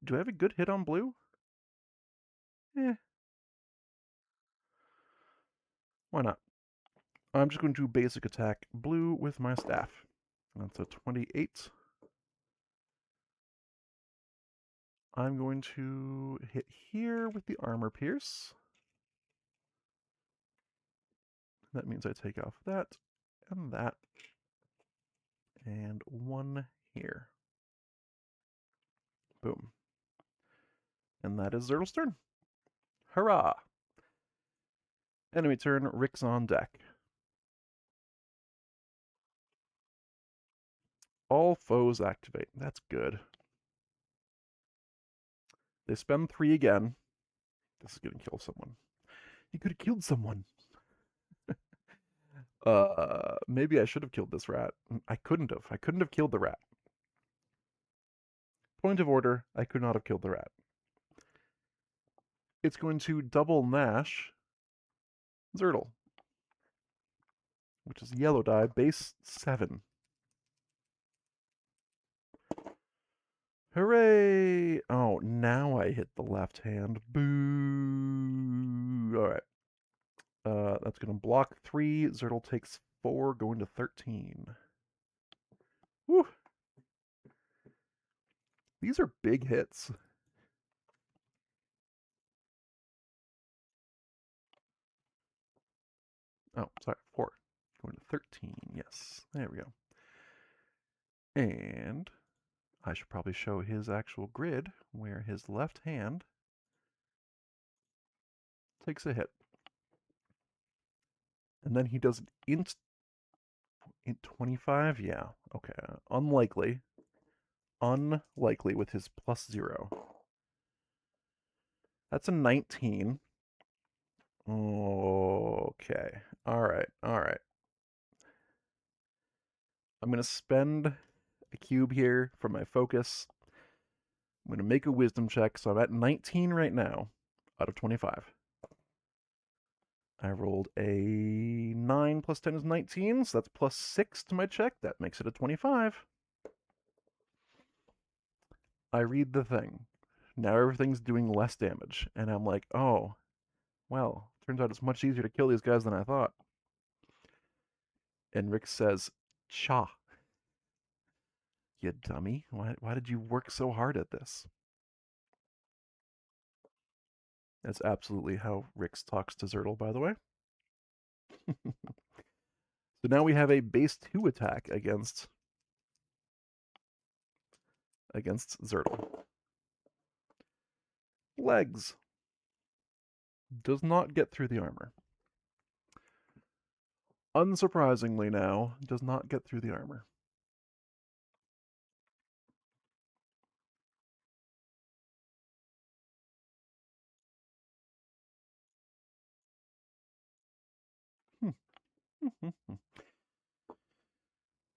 Do I have a good hit on blue? Eh, why not? I'm just going to basic attack blue with my staff. That's a 28. I'm going to hit here with the armor pierce. That means I take off that, and 1 here. Boom. And that is Zertle's turn. Hurrah! Enemy turn, Rick's on deck. All foes activate. That's good. They spend 3 again. This is going to kill someone. He could have killed someone. Maybe I should have killed this rat. I couldn't have. I couldn't have killed the rat. Point of order, I could not have killed the rat. It's going to double Nash Zertle, which is yellow die, base 7. Hooray! Oh, now I hit the left hand. Boo! Alright. That's going to block 3. Zertle takes 4, going to 13. Whew! These are big hits. Oh, sorry, 4. Going to 13, yes. There we go. And I should probably show his actual grid, where his left hand takes a hit. And then he does an int 25? Yeah, okay. Unlikely. Unlikely with his plus 0. That's a 19. Okay. Alright, alright. I'm going to spend a cube here for my focus. I'm going to make a wisdom check, so I'm at 19 right now, out of 25. I rolled a 9 plus 10 is 19, so that's plus 6 to my check. That makes it a 25. I read the thing. Now everything's doing less damage, and I'm like, oh, well, turns out it's much easier to kill these guys than I thought. And Rick says, cha. You dummy. Why did you work so hard at this? That's absolutely how Rix talks to Zertle, by the way. So now we have a base 2 attack against Zertle. Legs. Does not get through the armor. Unsurprisingly now, does not get through the armor.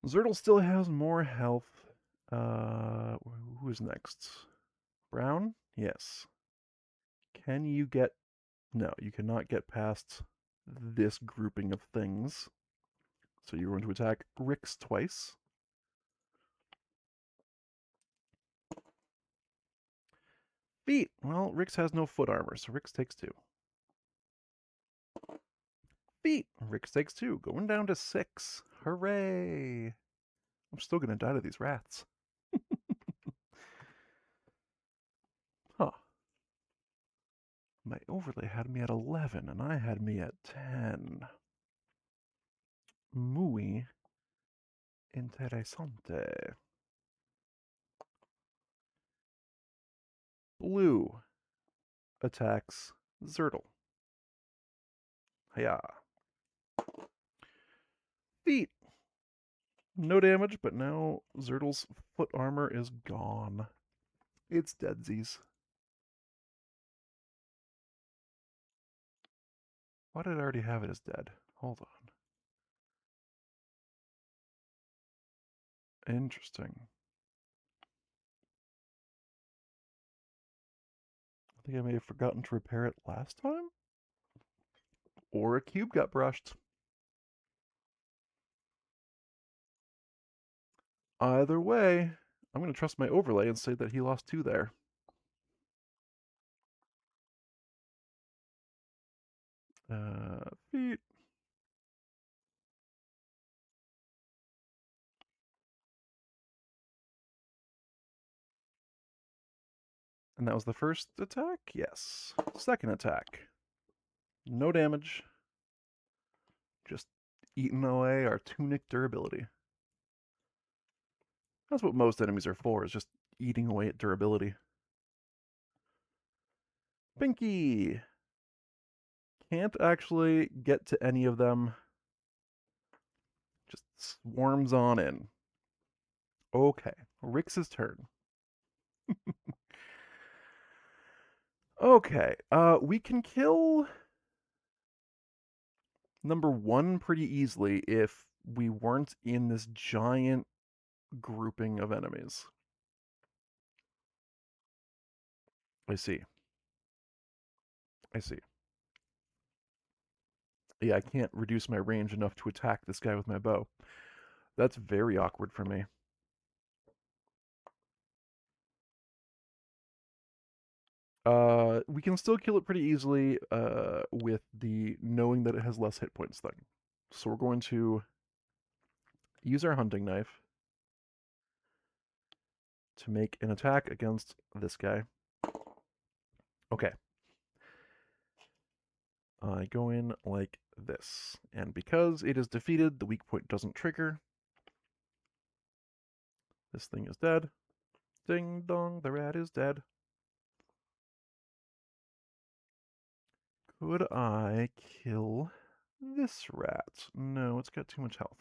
Zertle still has more health. Who is next? Brown? Yes. Can you get... No, you cannot get past this grouping of things. So you're going to attack Rix twice. Feet! Well, Rix has no foot armor, so Rix takes 2. Feet! Rix takes 2, going down to 6. Hooray! I'm still gonna die to these rats. Huh. My overlay had me at 11, and I had me at 10. Muy interesante. Blue attacks Zertle. Hiya. Feet. No damage, but now Zertle's foot armor is gone. It's deadsies. Why did I already have it as dead? Hold on. Interesting. I think I may have forgotten to repair it last time? Or a cube got brushed. Either way, I'm going to trust my overlay and say that he lost 2 there. Feet. And that was the first attack? Yes. Second attack. No damage. Just eating away our tunic durability. That's what most enemies are for, is just eating away at durability. Pinky! Can't actually get to any of them. Just swarms on in. Okay, Rix's turn. Okay, we can kill number 1 pretty easily if we weren't in this giant grouping of enemies. I see. I see. Yeah, I can't reduce my range enough to attack this guy with my bow. That's very awkward for me. We can still kill it pretty easily with the knowing that it has less hit points thing. So we're going to use our hunting knife to make an attack against this guy. Okay. I go in like this. And because it is defeated, the weak point doesn't trigger. This thing is dead. Ding dong, the rat is dead. Could I kill this rat? No, it's got too much health.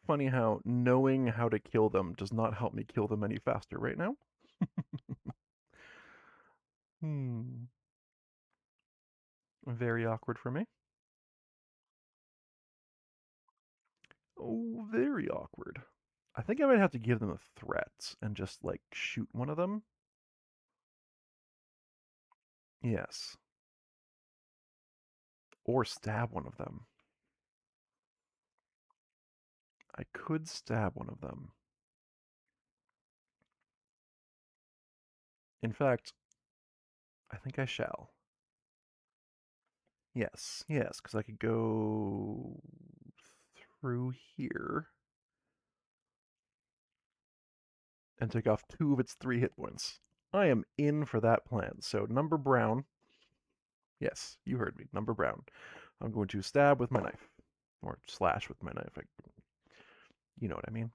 Funny how knowing how to kill them does not help me kill them any faster right now. Very awkward for me. Oh, very awkward. I think I might have to give them a threat and just, like, shoot one of them. Yes. Or stab one of them. I could stab one of them. In fact, I think I shall. Yes, yes, because I could go through here and take off 2 of its 3 hit points. I am in for that plan. So, number brown. Yes, you heard me. Number brown. I'm going to stab with my knife. Or slash with my knife. You know what I mean.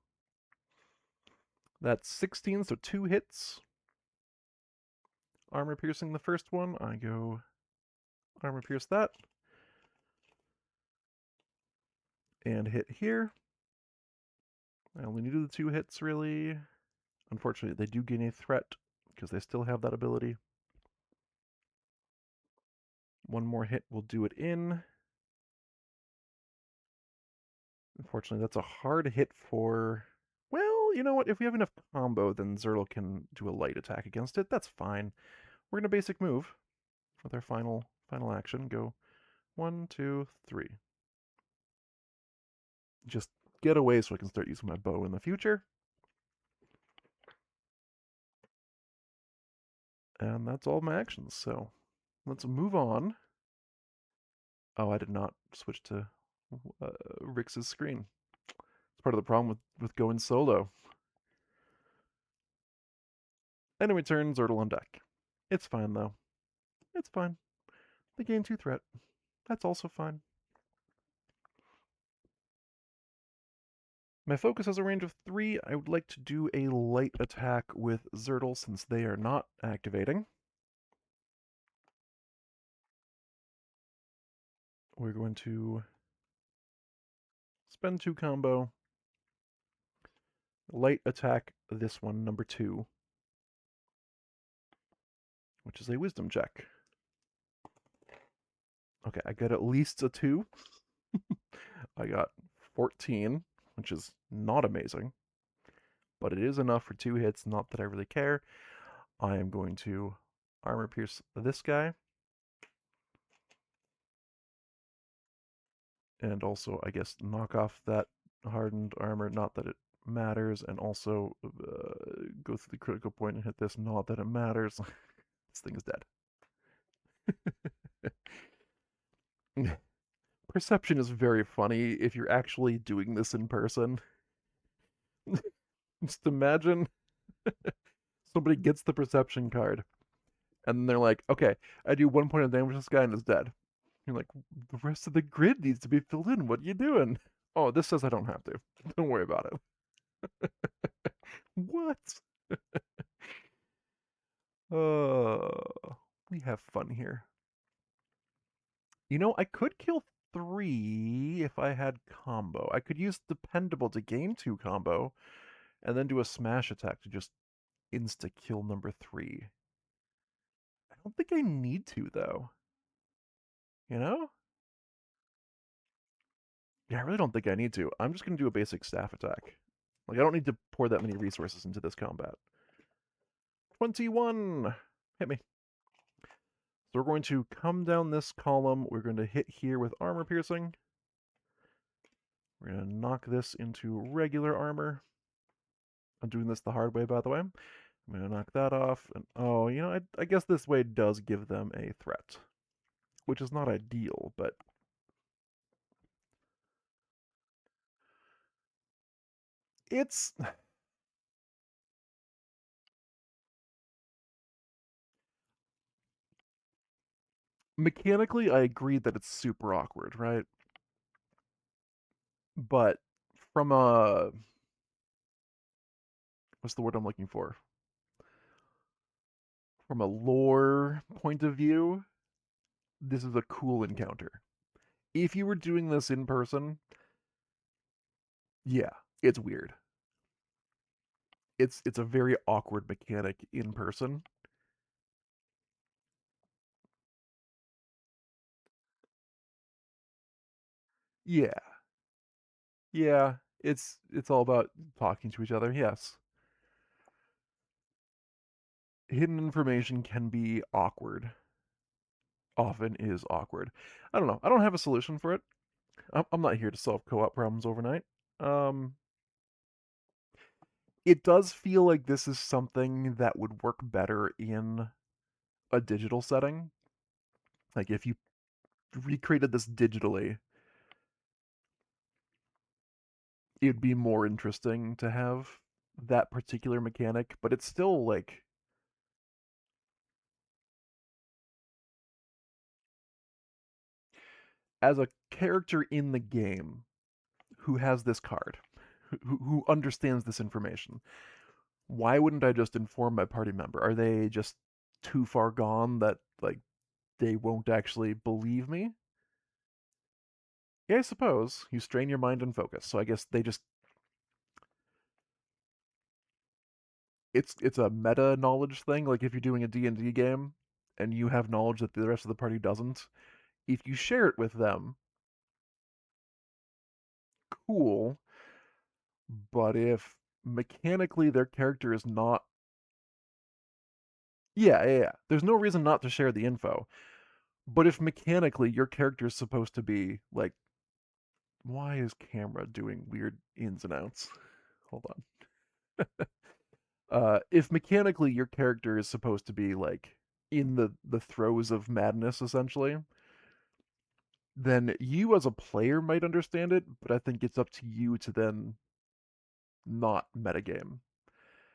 That's 16, so 2 hits. armor piercing the first one, I go armor pierce that. And hit here. I only needed the 2 hits, really. Unfortunately, they do gain a threat because they still have that ability. One more hit will do it in. Unfortunately, that's a hard hit for... Well, you know what? If we have enough combo, then Zerl can do a light attack against it. That's fine. We're going to basic move with our final action. Go 1, 2, 3. Just get away so I can start using my bow in the future. And that's all my actions, so let's move on. Oh, I did not switch to Rix's screen. It's part of the problem with going solo. Enemy turn, Zertle on deck. It's fine, though. It's fine. They gain 2 threat. That's also fine. My focus has a range of 3. I would like to do a light attack with Zertle since they are not activating. We're going to spend 2 combo. Light attack this one, number 2, which is a wisdom check. Okay, I got at least a 2. I got 14, which is not amazing, but it is enough for 2 hits, not that I really care. I am going to armor pierce this guy. And also, I guess, knock off that hardened armor, not that it matters, and also go through the critical point and hit this, not that it matters. This thing is dead. Perception is very funny if you're actually doing this in person. Just imagine somebody gets the perception card, and they're like, okay, I do 1 point of damage to this guy and it's dead. You're like, the rest of the grid needs to be filled in. What are you doing? Oh, this says I don't have to. Don't worry about it. What? We have fun here. You know, I could kill 3 if I had combo. I could use Dependable to gain 2 combo, and then do a smash attack to just insta-kill number 3. I don't think I need to, though. You know? Yeah, I really don't think I need to. I'm just going to do a basic staff attack. Like, I don't need to pour that many resources into this combat. 21! Hit me. So we're going to come down this column. We're going to hit here with armor piercing. We're going to knock this into regular armor. I'm doing this the hard way, by the way. I'm going to knock that off. And oh, you know, I guess this way does give them a threat, which is not ideal, but it's... Mechanically, I agree that it's super awkward, right? But from a... What's the word I'm looking for? From a lore point of view, this is a cool encounter. If you were doing this in person, yeah, it's weird. It's a very awkward mechanic in person. Yeah. Yeah, it's all about talking to each other. Yes. Hidden information can be awkward. Often is awkward. I don't know. I don't have a solution for it. I'm not here to solve co-op problems overnight. Um, it does feel like this is something that would work better in a digital setting. Like if you recreated this digitally, it'd be more interesting to have that particular mechanic, but it's still like as a character in the game who has this card, who understands this information, why wouldn't I just inform my party member? Are they just too far gone that like they won't actually believe me. Yeah, I suppose you strain your mind and focus. So I guess they just it's a meta knowledge thing. Like if you're doing a D&D game and you have knowledge that the rest of the party doesn't, if you share it with them, cool. But if mechanically their character is not, yeah. There's no reason not to share the info. But if mechanically your character is supposed to be like, why is camera doing weird ins and outs? Hold on. If mechanically your character is supposed to be like in the throes of madness, essentially, then you as a player might understand it, but I think it's up to you to then not metagame.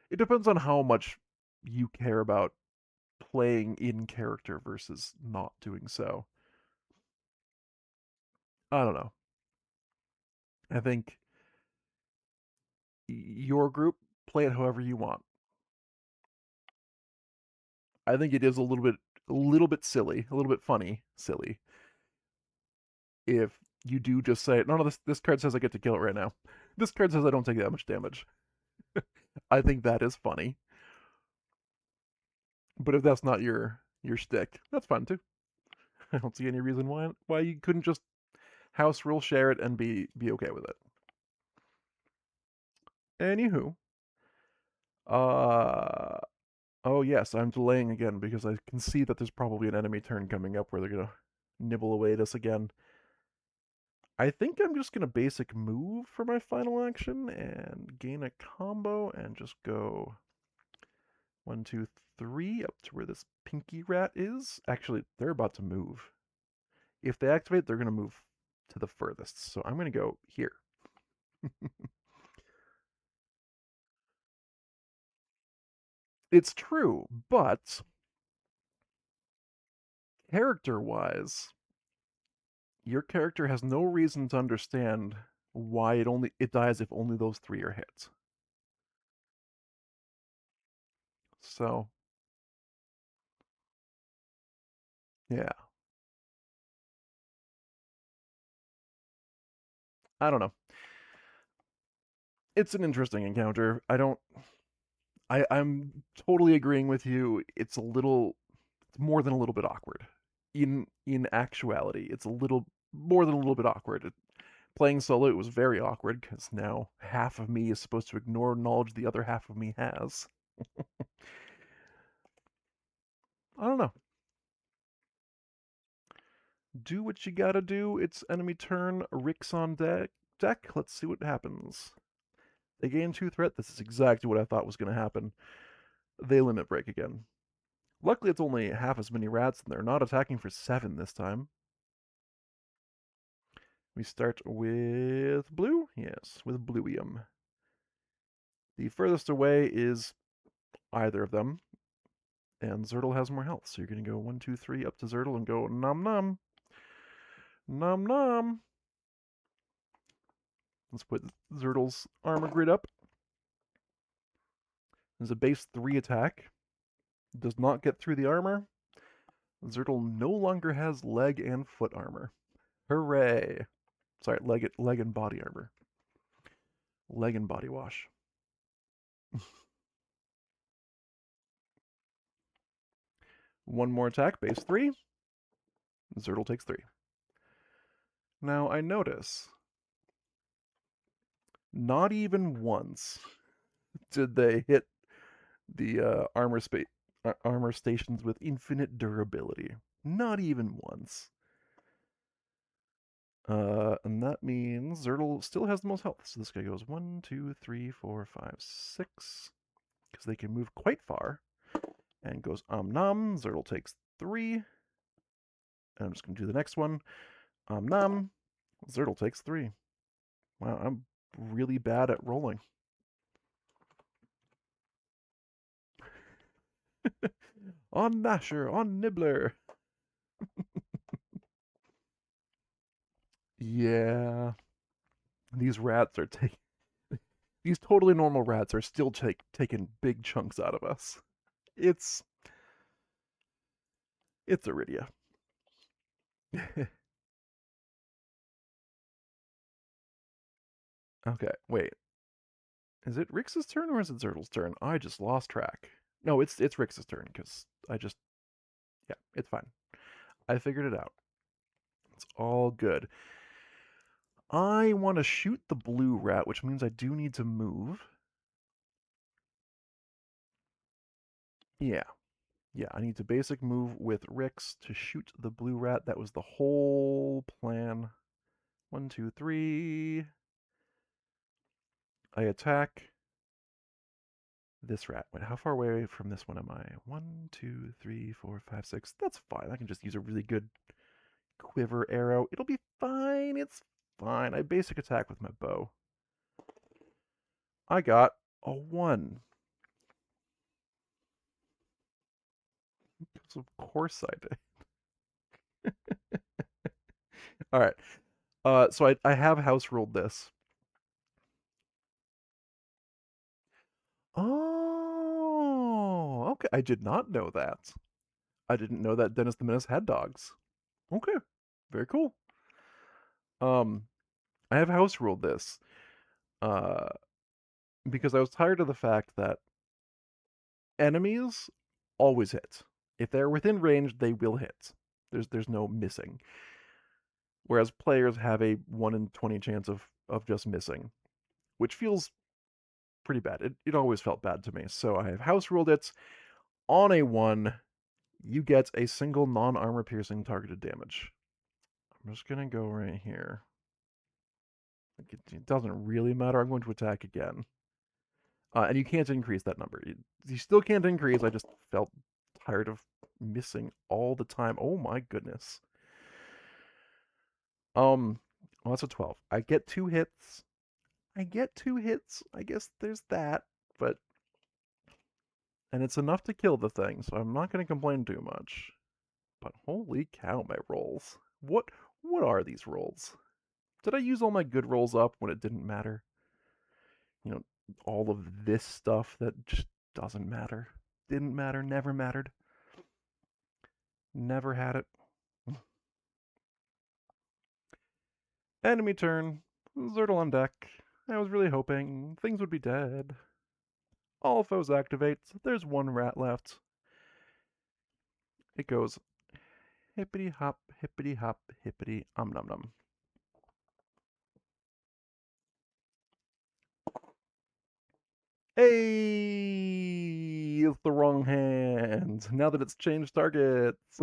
It depends on how much you care about playing in character versus not doing so. I don't know. I think your group play it however you want. I think it is a little bit silly, a little bit funny, silly if you do just say, no, this card says I get to kill it right now. This card says I don't take that much damage. I think that is funny. But if that's not your shtick, that's fine too. I don't see any reason why you couldn't just house rule share it and be okay with it. Anywho, uh, oh yes, I'm delaying again because I can see that there's probably an enemy turn coming up where they're gonna nibble away at us again. I think I'm just gonna basic move for my final action and gain a combo and just go 1, 2, 3 up to where this pinky rat is. Actually, they're about to move. If they activate, they're gonna move to the furthest. So I'm gonna go here. It's true, but character-wise, your character has no reason to understand why it dies if only those three are hit. So yeah, I don't know. It's an interesting encounter. I'm totally agreeing with you. It's more than a little bit awkward. In actuality, it's a little more than a little bit awkward. Playing solo, it was very awkward because now half of me is supposed to ignore knowledge the other half of me has. I don't know. Do what you gotta do. It's enemy turn. Rick's on deck. Let's see what happens. They gain 2 threat. This is exactly what I thought was going to happen. They limit break again. Luckily, it's only half as many rats, and they're not attacking for 7 this time. We start with blue? Yes, with bluium. The furthest away is either of them, and Zertle has more health. So you're going to go 1, 2, 3 up to Zertle and go nom nom. Nom nom. Let's put Zertle's armor grid up. There's a base 3 attack. Does not get through the armor. Zertle no longer has leg and foot armor. Hooray! Sorry, leg and body armor. Leg and body wash. One more attack, base 3. Zertle takes 3. Now I notice, not even once did they hit the armor stations with infinite durability. Not even once. And that means Zertle still has the most health. So this guy goes 1, 2, 3, 4, 5, 6. Because they can move quite far. And goes nom. Zertle takes 3. And I'm just going to do the next one. Nom. Zertle takes 3. Wow, I'm really bad at rolling. On Nasher, on Nibbler. Yeah, these rats are taking. These totally normal rats are still taking big chunks out of us. It's It's Arydia. Okay, wait. Is it Rix's turn or is it Zertle's turn? I just lost track. No, it's Rix's turn because I just yeah, it's fine. I figured it out. It's all good. I want to shoot the blue rat, which means I do need to move. Yeah, yeah, I need to basic move with Rix to shoot the blue rat. That was the whole plan. 1, 2, 3. I attack this rat. Wait, how far away from this one am I? 1, 2, 3, 4, 5, 6. That's fine. I can just use a really good quiver arrow. It'll be fine. It's fine. I basic attack with my bow. I got a 1. Because of course I did. All right. So I have house ruled this. Oh, okay. I did not know that. I didn't know that Dennis the Menace had dogs. Okay, very cool. Um, I have house ruled this. Uh, because I was tired of the fact that enemies always hit. If they're within range, they will hit. There's no missing. Whereas players have a 1 in 20 chance of just missing, which feels pretty bad. It always felt bad to me. So I have house ruled it. On a 1, you get a single non-armor piercing targeted damage. I'm just gonna go right here. It doesn't really matter. I'm going to attack again. And you can't increase that number. You still can't increase. I just felt tired of missing all the time. Oh my goodness. Well, that's a 12. I get 2 hits. I get 2 hits. I guess there's that, but and it's enough to kill the thing, so I'm not going to complain too much. But holy cow, my rolls. What are these rolls? Did I use all my good rolls up when it didn't matter? You know, all of this stuff that just doesn't matter. Didn't matter, never mattered. Never had it. Enemy turn. Zertle on deck. I was really hoping things would be dead. All foes activate. There's 1 rat left. It goes hippity hop, hippity hop, hippity num num. Hey, it's the wrong hand. Now that it's changed targets.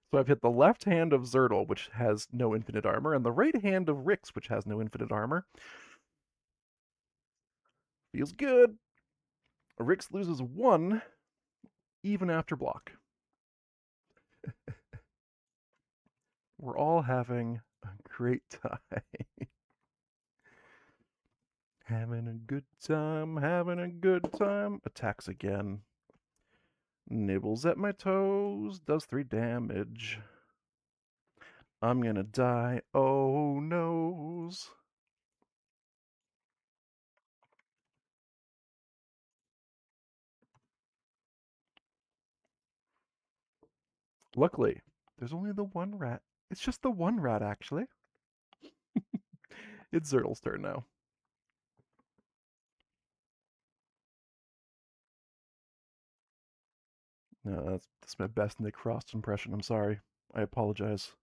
So I've hit the left hand of Zertle, which has no infinite armor, and the right hand of Rix, which has no infinite armor. Feels good. Rix loses 1 even after block. We're all having a great time. Having a good time, having a good time. Attacks again. Nibbles at my toes, does 3 damage. I'm gonna die. Oh noes. Luckily, there's only the 1 rat. It's just the 1 rat, actually. It's Zertle's turn now. No, that's my best Nick Frost impression. I'm sorry. I apologize.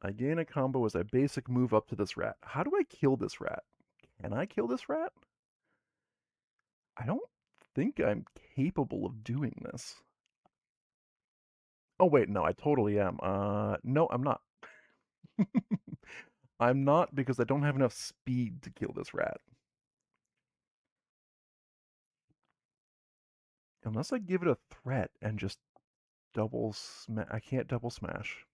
I gain a combo as I basic move up to this rat. How do I kill this rat? Can I kill this rat? I don't think I'm capable of doing this. Oh wait, no, I totally am. No, I'm not. I'm not because I don't have enough speed to kill this rat. Unless I give it a threat and just double smash. I can't double smash.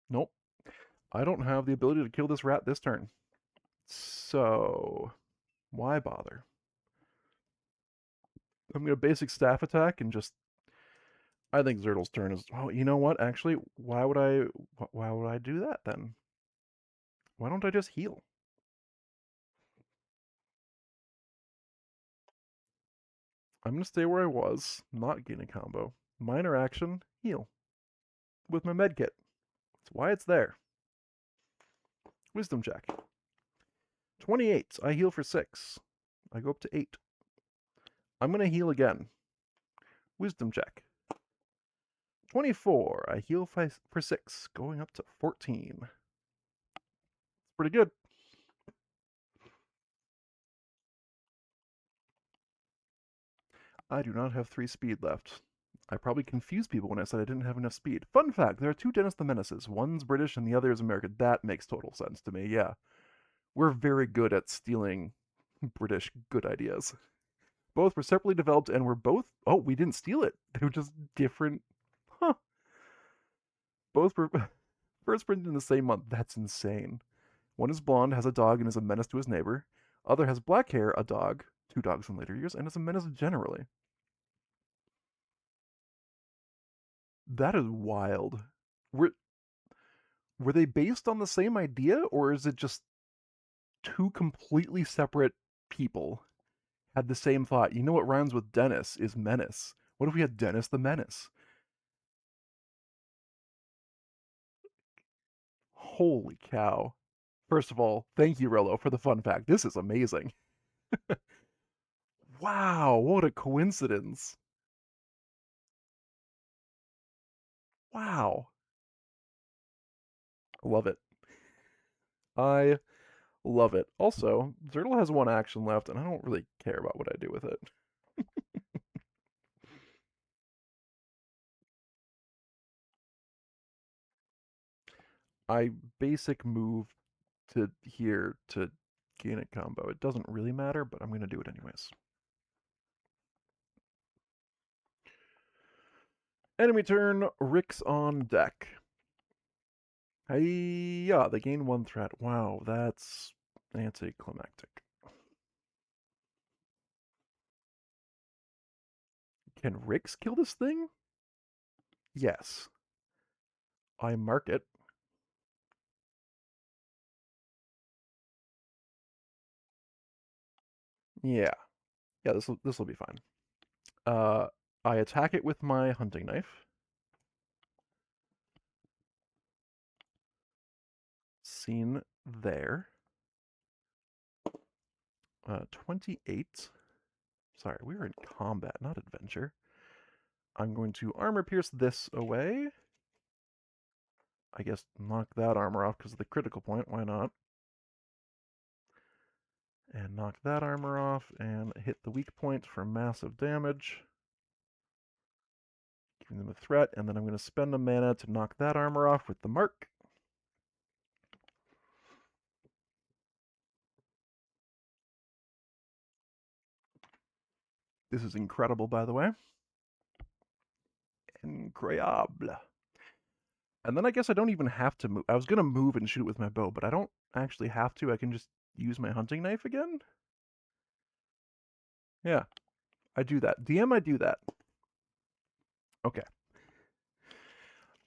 Nope. I don't have the ability to kill this rat this turn. So, why bother? I'm going to basic staff attack and just I think Zertle's turn is oh, you know what? Actually, why would I do that then? Why don't I just heal? I'm going to stay where I was, not gain a combo. Minor action, heal. With my med kit. That's why it's there. Wisdom check. 28. I heal for 6. I go up to 8. I'm going to heal again. Wisdom check. 24. I heal for 6. Going up to 14. It's pretty good. I do not have 3 speed left. I probably confused people when I said I didn't have enough speed. Fun fact, there are 2 Dennis the Menaces. One's British and the other is American. That makes total sense to me, yeah. We're very good at stealing British good ideas. Both were separately developed and were both... Oh, we didn't steal it. They were just different... Huh. Both were first printed in the same month. That's insane. One is blonde, has a dog, and is a menace to his neighbor. Other has black hair, a dog, 2 dogs in later years, and is a menace generally. That is wild. Were were they based on the same idea, or is it just 2 completely separate people had the same thought? You know what rhymes with Dennis is menace. What if we had Dennis the Menace? Holy cow. First of all, thank you, Rello, for the fun fact. This is amazing. Wow, what a coincidence. Wow. Love it. I love it. Also, Zertle has 1 action left, and I don't really care about what I do with it. I basic move to here to gain a combo. It doesn't really matter, but I'm going to do it anyways. Enemy turn, Rick's on deck. Hey, yeah, they gain 1 threat. Wow, that's anticlimactic. Can Ricks kill this thing? Yes. I mark it. Yeah. Yeah, this will be fine. I attack it with my hunting knife. Seen there. 28. Sorry, we were in combat, not adventure. I'm going to armor pierce this away. I guess knock that armor off because of the critical point. Why not? And knock that armor off and hit the weak point for massive damage. Giving them a threat, and then I'm going to spend a mana to knock that armor off with the mark. This is incredible, by the way. Incroyable. And then I guess I don't even have to move. I was going to move and shoot it with my bow, but I don't actually have to. I can just use my hunting knife again. Yeah, I do that. DM, I do that. Okay.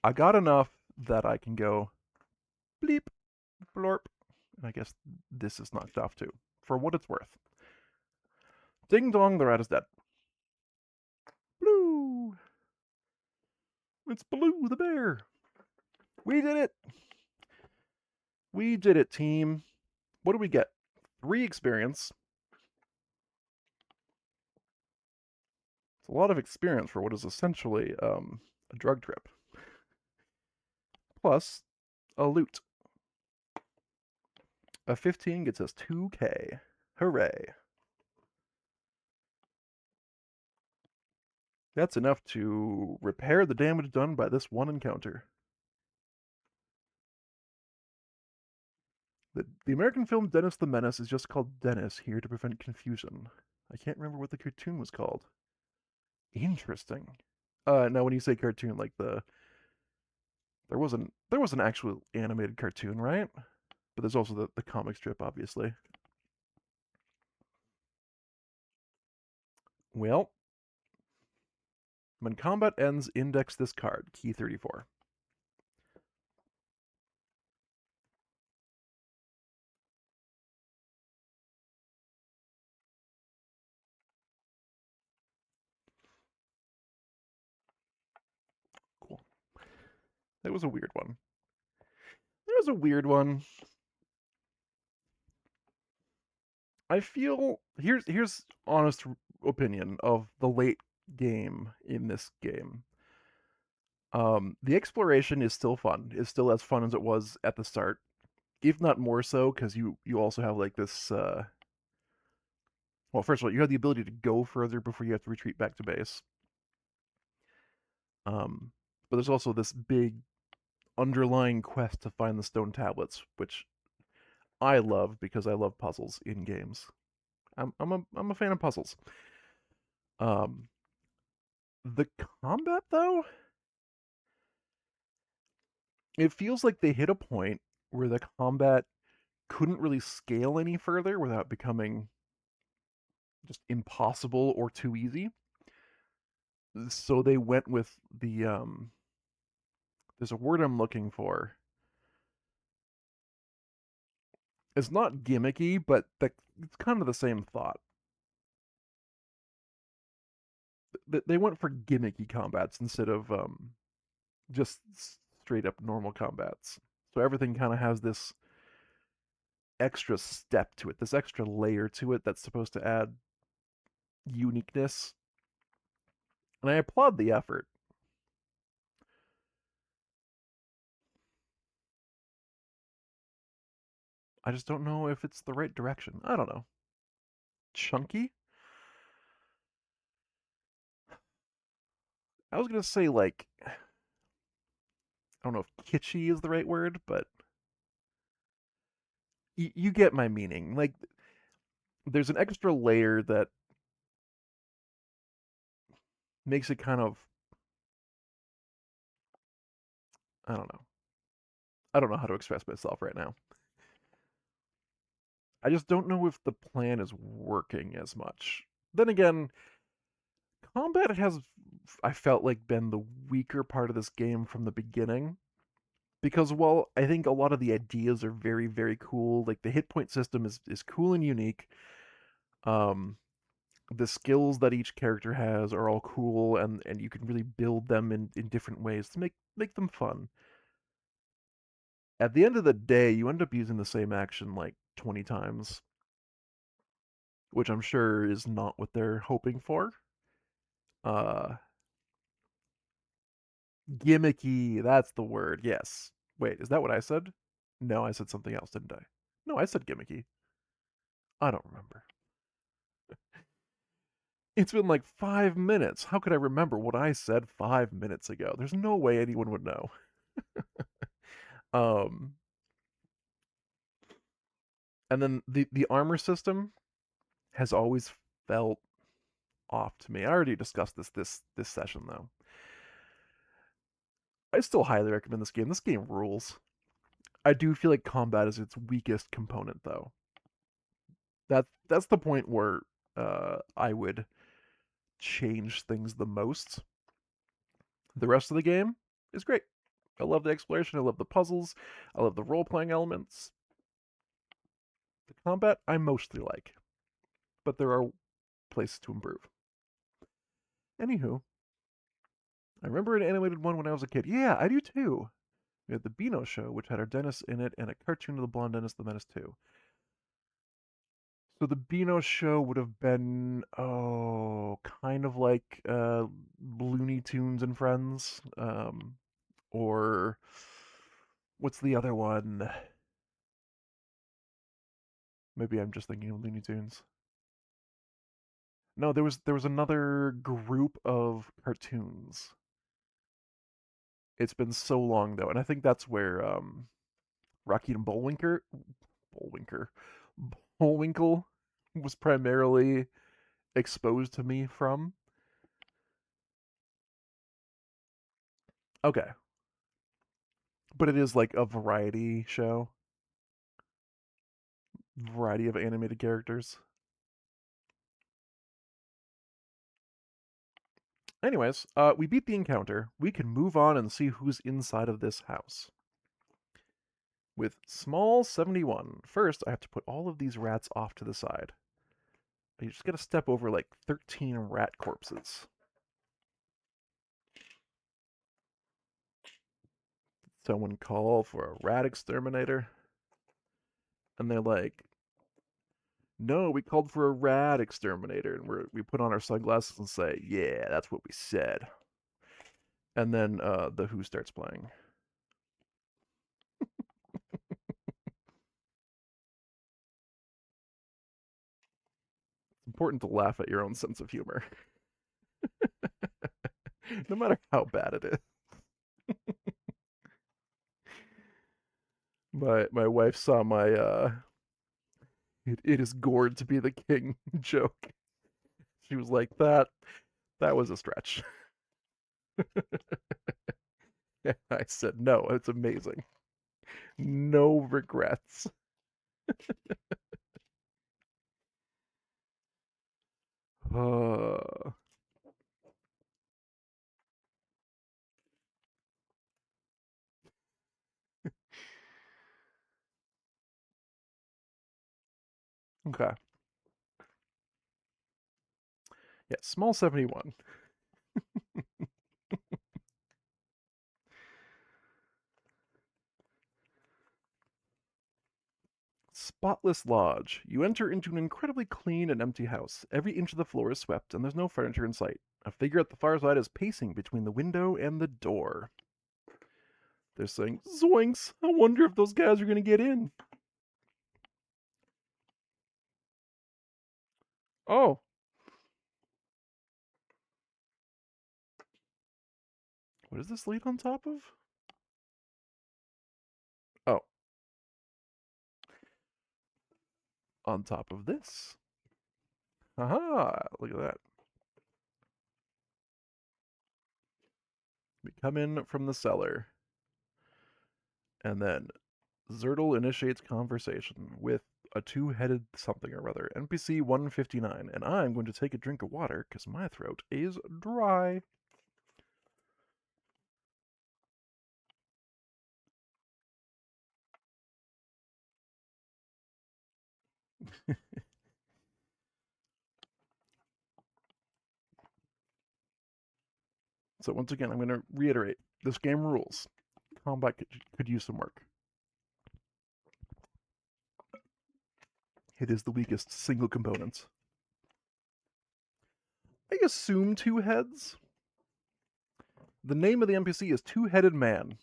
I got enough that I can go bleep, blorp. And I guess this is knocked off too, for what it's worth. Ding dong, the rat is dead. Blue! It's Blue the bear! We did it! We did it, team. What do we get? 3 experience. It's a lot of experience for what is essentially a drug trip. Plus, a loot. A 15 gets us 2k. Hooray. That's enough to repair the damage done by this one encounter. The American film Dennis the Menace is just called Dennis here to prevent confusion. I can't remember what the cartoon was called. Interesting. Now when you say cartoon, like there was an actual animated cartoon, right? But there's also the comic strip, obviously. Well, when combat ends, index this card, key 34. That was a weird one. That was a weird one. I feel here's honest opinion of the late game in this game. The exploration is still fun. It's still as fun as it was at the start, if not more so, because you also have like this. Well, first of all, you have the ability to go further before you have to retreat back to base. Um, but there's also this big underlying quest to find the stone tablets, which I love because I love puzzles in games. I'm a fan of puzzles. Um, the combat though, it feels like they hit a point where the combat couldn't really scale any further without becoming just impossible or too easy. So they went with there's a word I'm looking for. It's not gimmicky, but it's kind of the same thought. They went for gimmicky combats instead of just straight up normal combats. So everything kind of has this extra step to it, this extra layer to it that's supposed to add uniqueness. And I applaud the effort. I just don't know if it's the right direction. I don't know. Chunky? I was gonna say like I don't know if kitschy is the right word, but you get my meaning. Like there's an extra layer that makes it kind of I don't know. I don't know how to express myself right now. I just don't know if the plan is working as much. Then again, combat has I felt like been the weaker part of this game from the beginning because while I think a lot of the ideas are very cool, like the hit point system is cool and unique. Um the skills that each character has are all cool and you can really build them in different ways to make them fun. At the end of the day, you end up using the same action like 20 times, which I'm sure is not what they're hoping for. Uh Gimmicky, that's the word. Yes. Wait, is that what I said? No, I said something else, didn't I? No, I said gimmicky. I don't remember. It's been like 5 minutes. How could I remember what I said 5 minutes ago? There's no way anyone would know. Um, and then the armor system has always felt off to me. I already discussed this session though. I still highly recommend this game. This game rules. I do feel like combat is its weakest component though. That's the point where I would change things the most. The rest of the game is great. I love the exploration. I love the puzzles. I love the role playing elements. The combat I mostly like, but there are places to improve. Anywho, I remember an animated one when I was a kid. Yeah, I do too. We had the Beano show, which had our dentist in it, and a cartoon of the Blonde Dentist, the Menace too. So the Beano show would have been kind of like Looney Tunes and Friends, or what's the other one? Maybe I'm just thinking of Looney Tunes. No, there was another group of cartoons. It's been so long though, and I think that's where Rocky and Bullwinker, Bullwinkle was primarily exposed to me from. Okay, but it is like a variety show, variety of animated characters. Anyways, we beat the encounter. We can move on and see who's inside of this house. With small 71. First, I have to put all of these rats off to the side. You just gotta step over like 13 rat corpses. someone call for a rat exterminator? And they're like, no, we called for a rat exterminator. And we put on our sunglasses and say, yeah, that's what we said. And then the Who starts playing. It's important to laugh at your own sense of humor, no matter how bad it is. My wife saw my it is gored to be the king joke. She was like, that was a stretch. I said, no, it's amazing. No regrets. Uh, okay. Yeah, small 71. Spotless Lodge. You enter into an incredibly clean and empty house. Every inch of the floor is swept, and there's no furniture in sight. A figure at the far side is pacing between the window and the door. They're saying, Zoinks! I wonder if those guys are going to get in. Oh, what is this lead on top of? Oh, on top of this. Aha! Look at that. We come in from the cellar, and then Zertle initiates conversation with a two-headed something or other, NPC 159, and I'm going to take a drink of water because my throat is dry. So once again, I'm going to reiterate, this game rules. Combat could use some work. It is the weakest single component. I assume two heads. The name of the NPC is Two-Headed Man.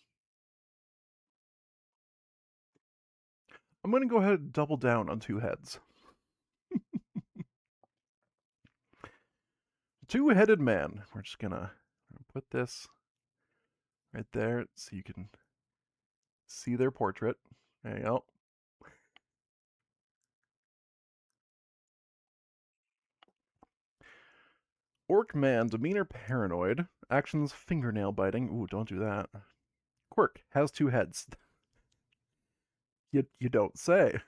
I'm going to go ahead and double down on two heads. Two-Headed Man. We're just going to put this right there so you can see their portrait. There you go. Orc Man, demeanor paranoid. Actions fingernail biting. Ooh, don't do that. Quirk, has two heads. You don't say.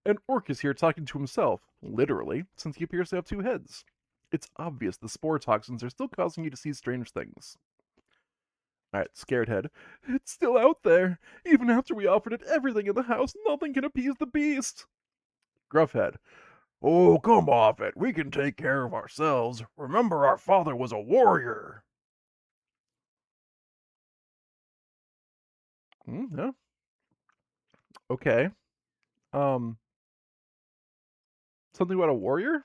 An orc is here talking to himself, literally, since he appears to have two heads. It's obvious the spore toxins are still causing you to see strange things. Alright, scared head. It's still out there. Even after we offered it everything in the house, nothing can appease the beast. Gruff head. Oh, come off it. We can take care of ourselves. Remember, our father was a warrior. Yeah. Okay. Um, something about a warrior?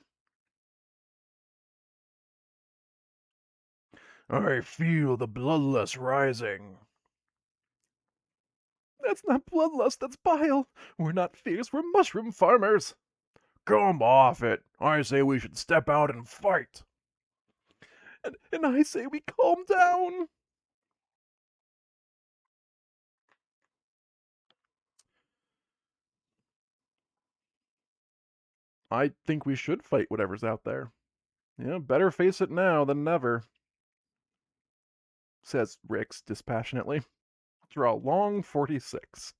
I feel the bloodlust rising. That's not bloodlust, that's bile. We're not fierce, we're mushroom farmers. Come off it. I say we should step out and fight. And I say we calm down. I think we should fight whatever's out there. Yeah, better face it now than never, says Rix dispassionately. Draw long 46.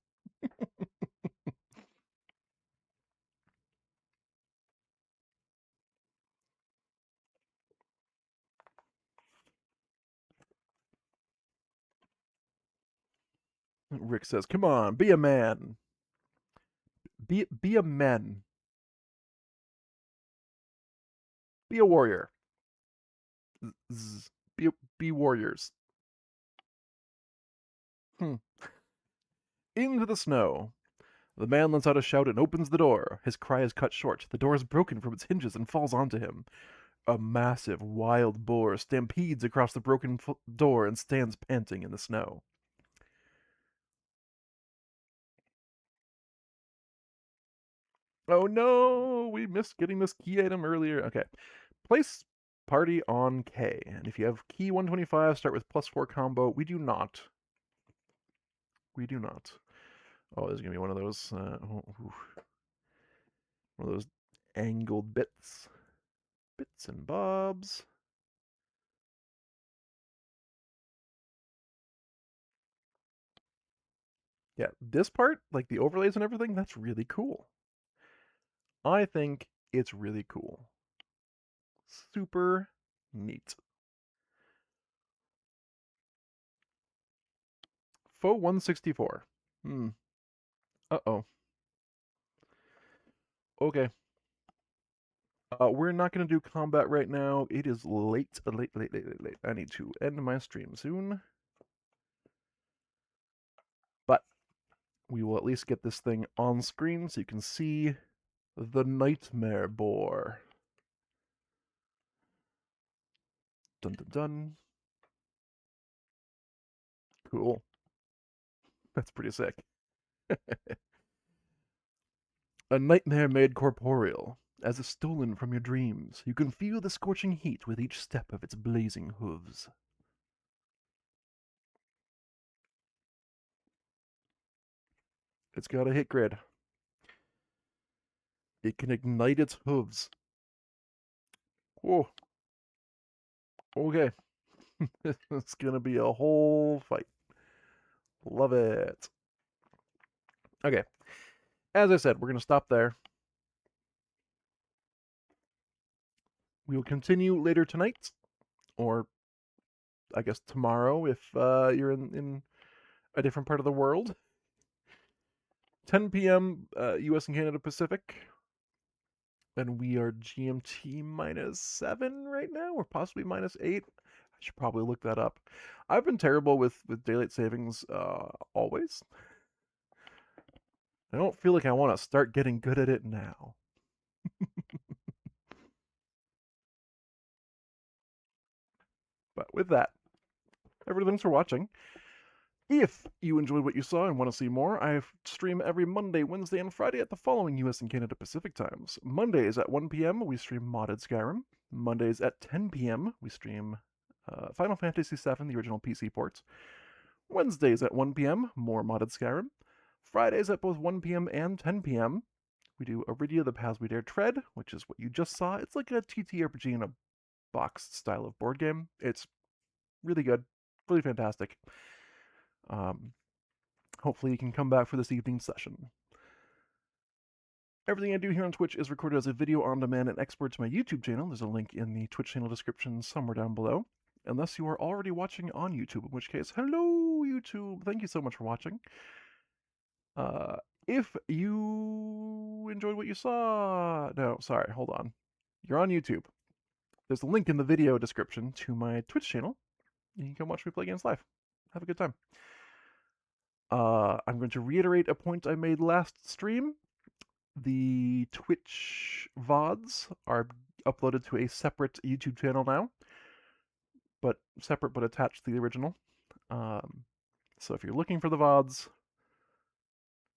Rick says, come on, be a man. Be a man. Be a warrior. Be warriors. Hmm. Into the snow. The man lets out a shout and opens the door. His cry is cut short. The door is broken from its hinges and falls onto him. A massive, wild boar stampedes across the broken door and stands panting in the snow. Oh no, we missed getting this key item earlier. Okay. Place party on K. And if you have key 125, start with +4 combo. We do not. We do not. Oh, there's going to be one of those, one of those angled bits. Bits and bobs. Yeah, this part, like the overlays and everything, that's really cool. I think it's really cool. Super neat. Faux 164. Hmm. Uh-oh. Okay. We're not going to do combat right now. It is late, late, late, late, late, late. I need to end my stream soon. But we will at least get this thing on screen so you can see the Nightmare Boar. Dun dun dun. Cool. That's pretty sick. A nightmare made corporeal, as if stolen from your dreams. You can feel the scorching heat with each step of its blazing hooves. It's got a hit grid. It can ignite its hooves. Whoa. Okay. It's gonna be a whole fight. Love it. Okay. As I said, we're gonna stop there. We will continue later tonight, or I guess tomorrow if you're in a different part of the world. 10 p.m. U.S. and Canada Pacific. And we are GMT -7 right now, or possibly -8. I should probably look that up. I've been terrible with daylight savings always. I don't feel like I want to start getting good at it now. But with that, everyone, thanks for watching. If you enjoyed what you saw and want to see more, I stream every Monday, Wednesday, and Friday at the following US and Canada Pacific times. Mondays at 1 p.m., we stream modded Skyrim. Mondays at 10 p.m., we stream Final Fantasy VII, the original PC ports. Wednesdays at 1 p.m., more modded Skyrim. Fridays at both 1 p.m. and 10 p.m., we do Arydia, the Paths We Dare Tread, which is what you just saw. It's like a TTRPG in a boxed style of board game. It's really good, really fantastic. Hopefully you can come back for this evening's session. Everything I do here on Twitch is recorded as a video on demand and exported to my YouTube channel. There's a link in the Twitch channel description somewhere down below. Unless you are already watching on YouTube, in which case, hello YouTube! Thank you so much for watching. If you enjoyed what you saw... No, sorry, hold on. You're on YouTube. There's a link in the video description to my Twitch channel. You can come watch me play games live. Have a good time. I'm going to reiterate a point I made last stream. The Twitch VODs are uploaded to a separate YouTube channel now, but separate but attached to the original. So if you're looking for the VODs,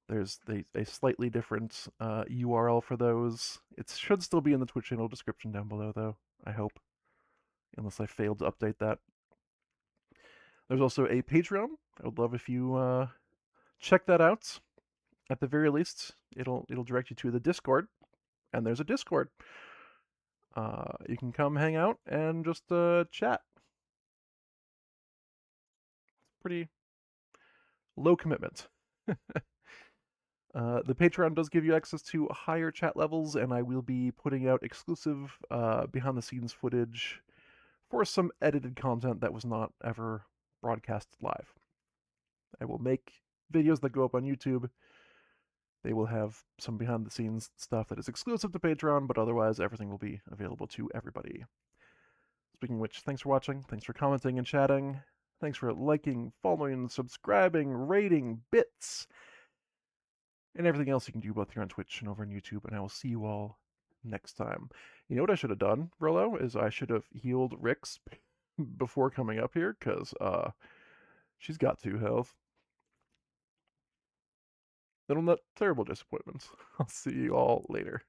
there's a slightly different URL for those. It should still be in the Twitch channel description down below, though, I hope, unless I failed to update that. There's also a Patreon. I would love if you check that out. At the very least, it'll direct you to the Discord, and there's a Discord. You can come hang out and just chat. It's pretty low commitment. The Patreon does give you access to higher chat levels, and I will be putting out exclusive behind-the-scenes footage for some edited content that was not ever broadcast live. I will make videos that go up on YouTube. They will have some behind-the-scenes stuff that is exclusive to Patreon, but otherwise everything will be available to everybody. Speaking of which, thanks for watching, thanks for commenting and chatting. Thanks for liking, following, subscribing, rating, bits, and everything else you can do both here on Twitch and over on YouTube. And I will see you all next time. You know what I should have done, Rolo, is I should have healed Rix before coming up here, because she's got 2 health. Little terrible disappointments. I'll see you all later.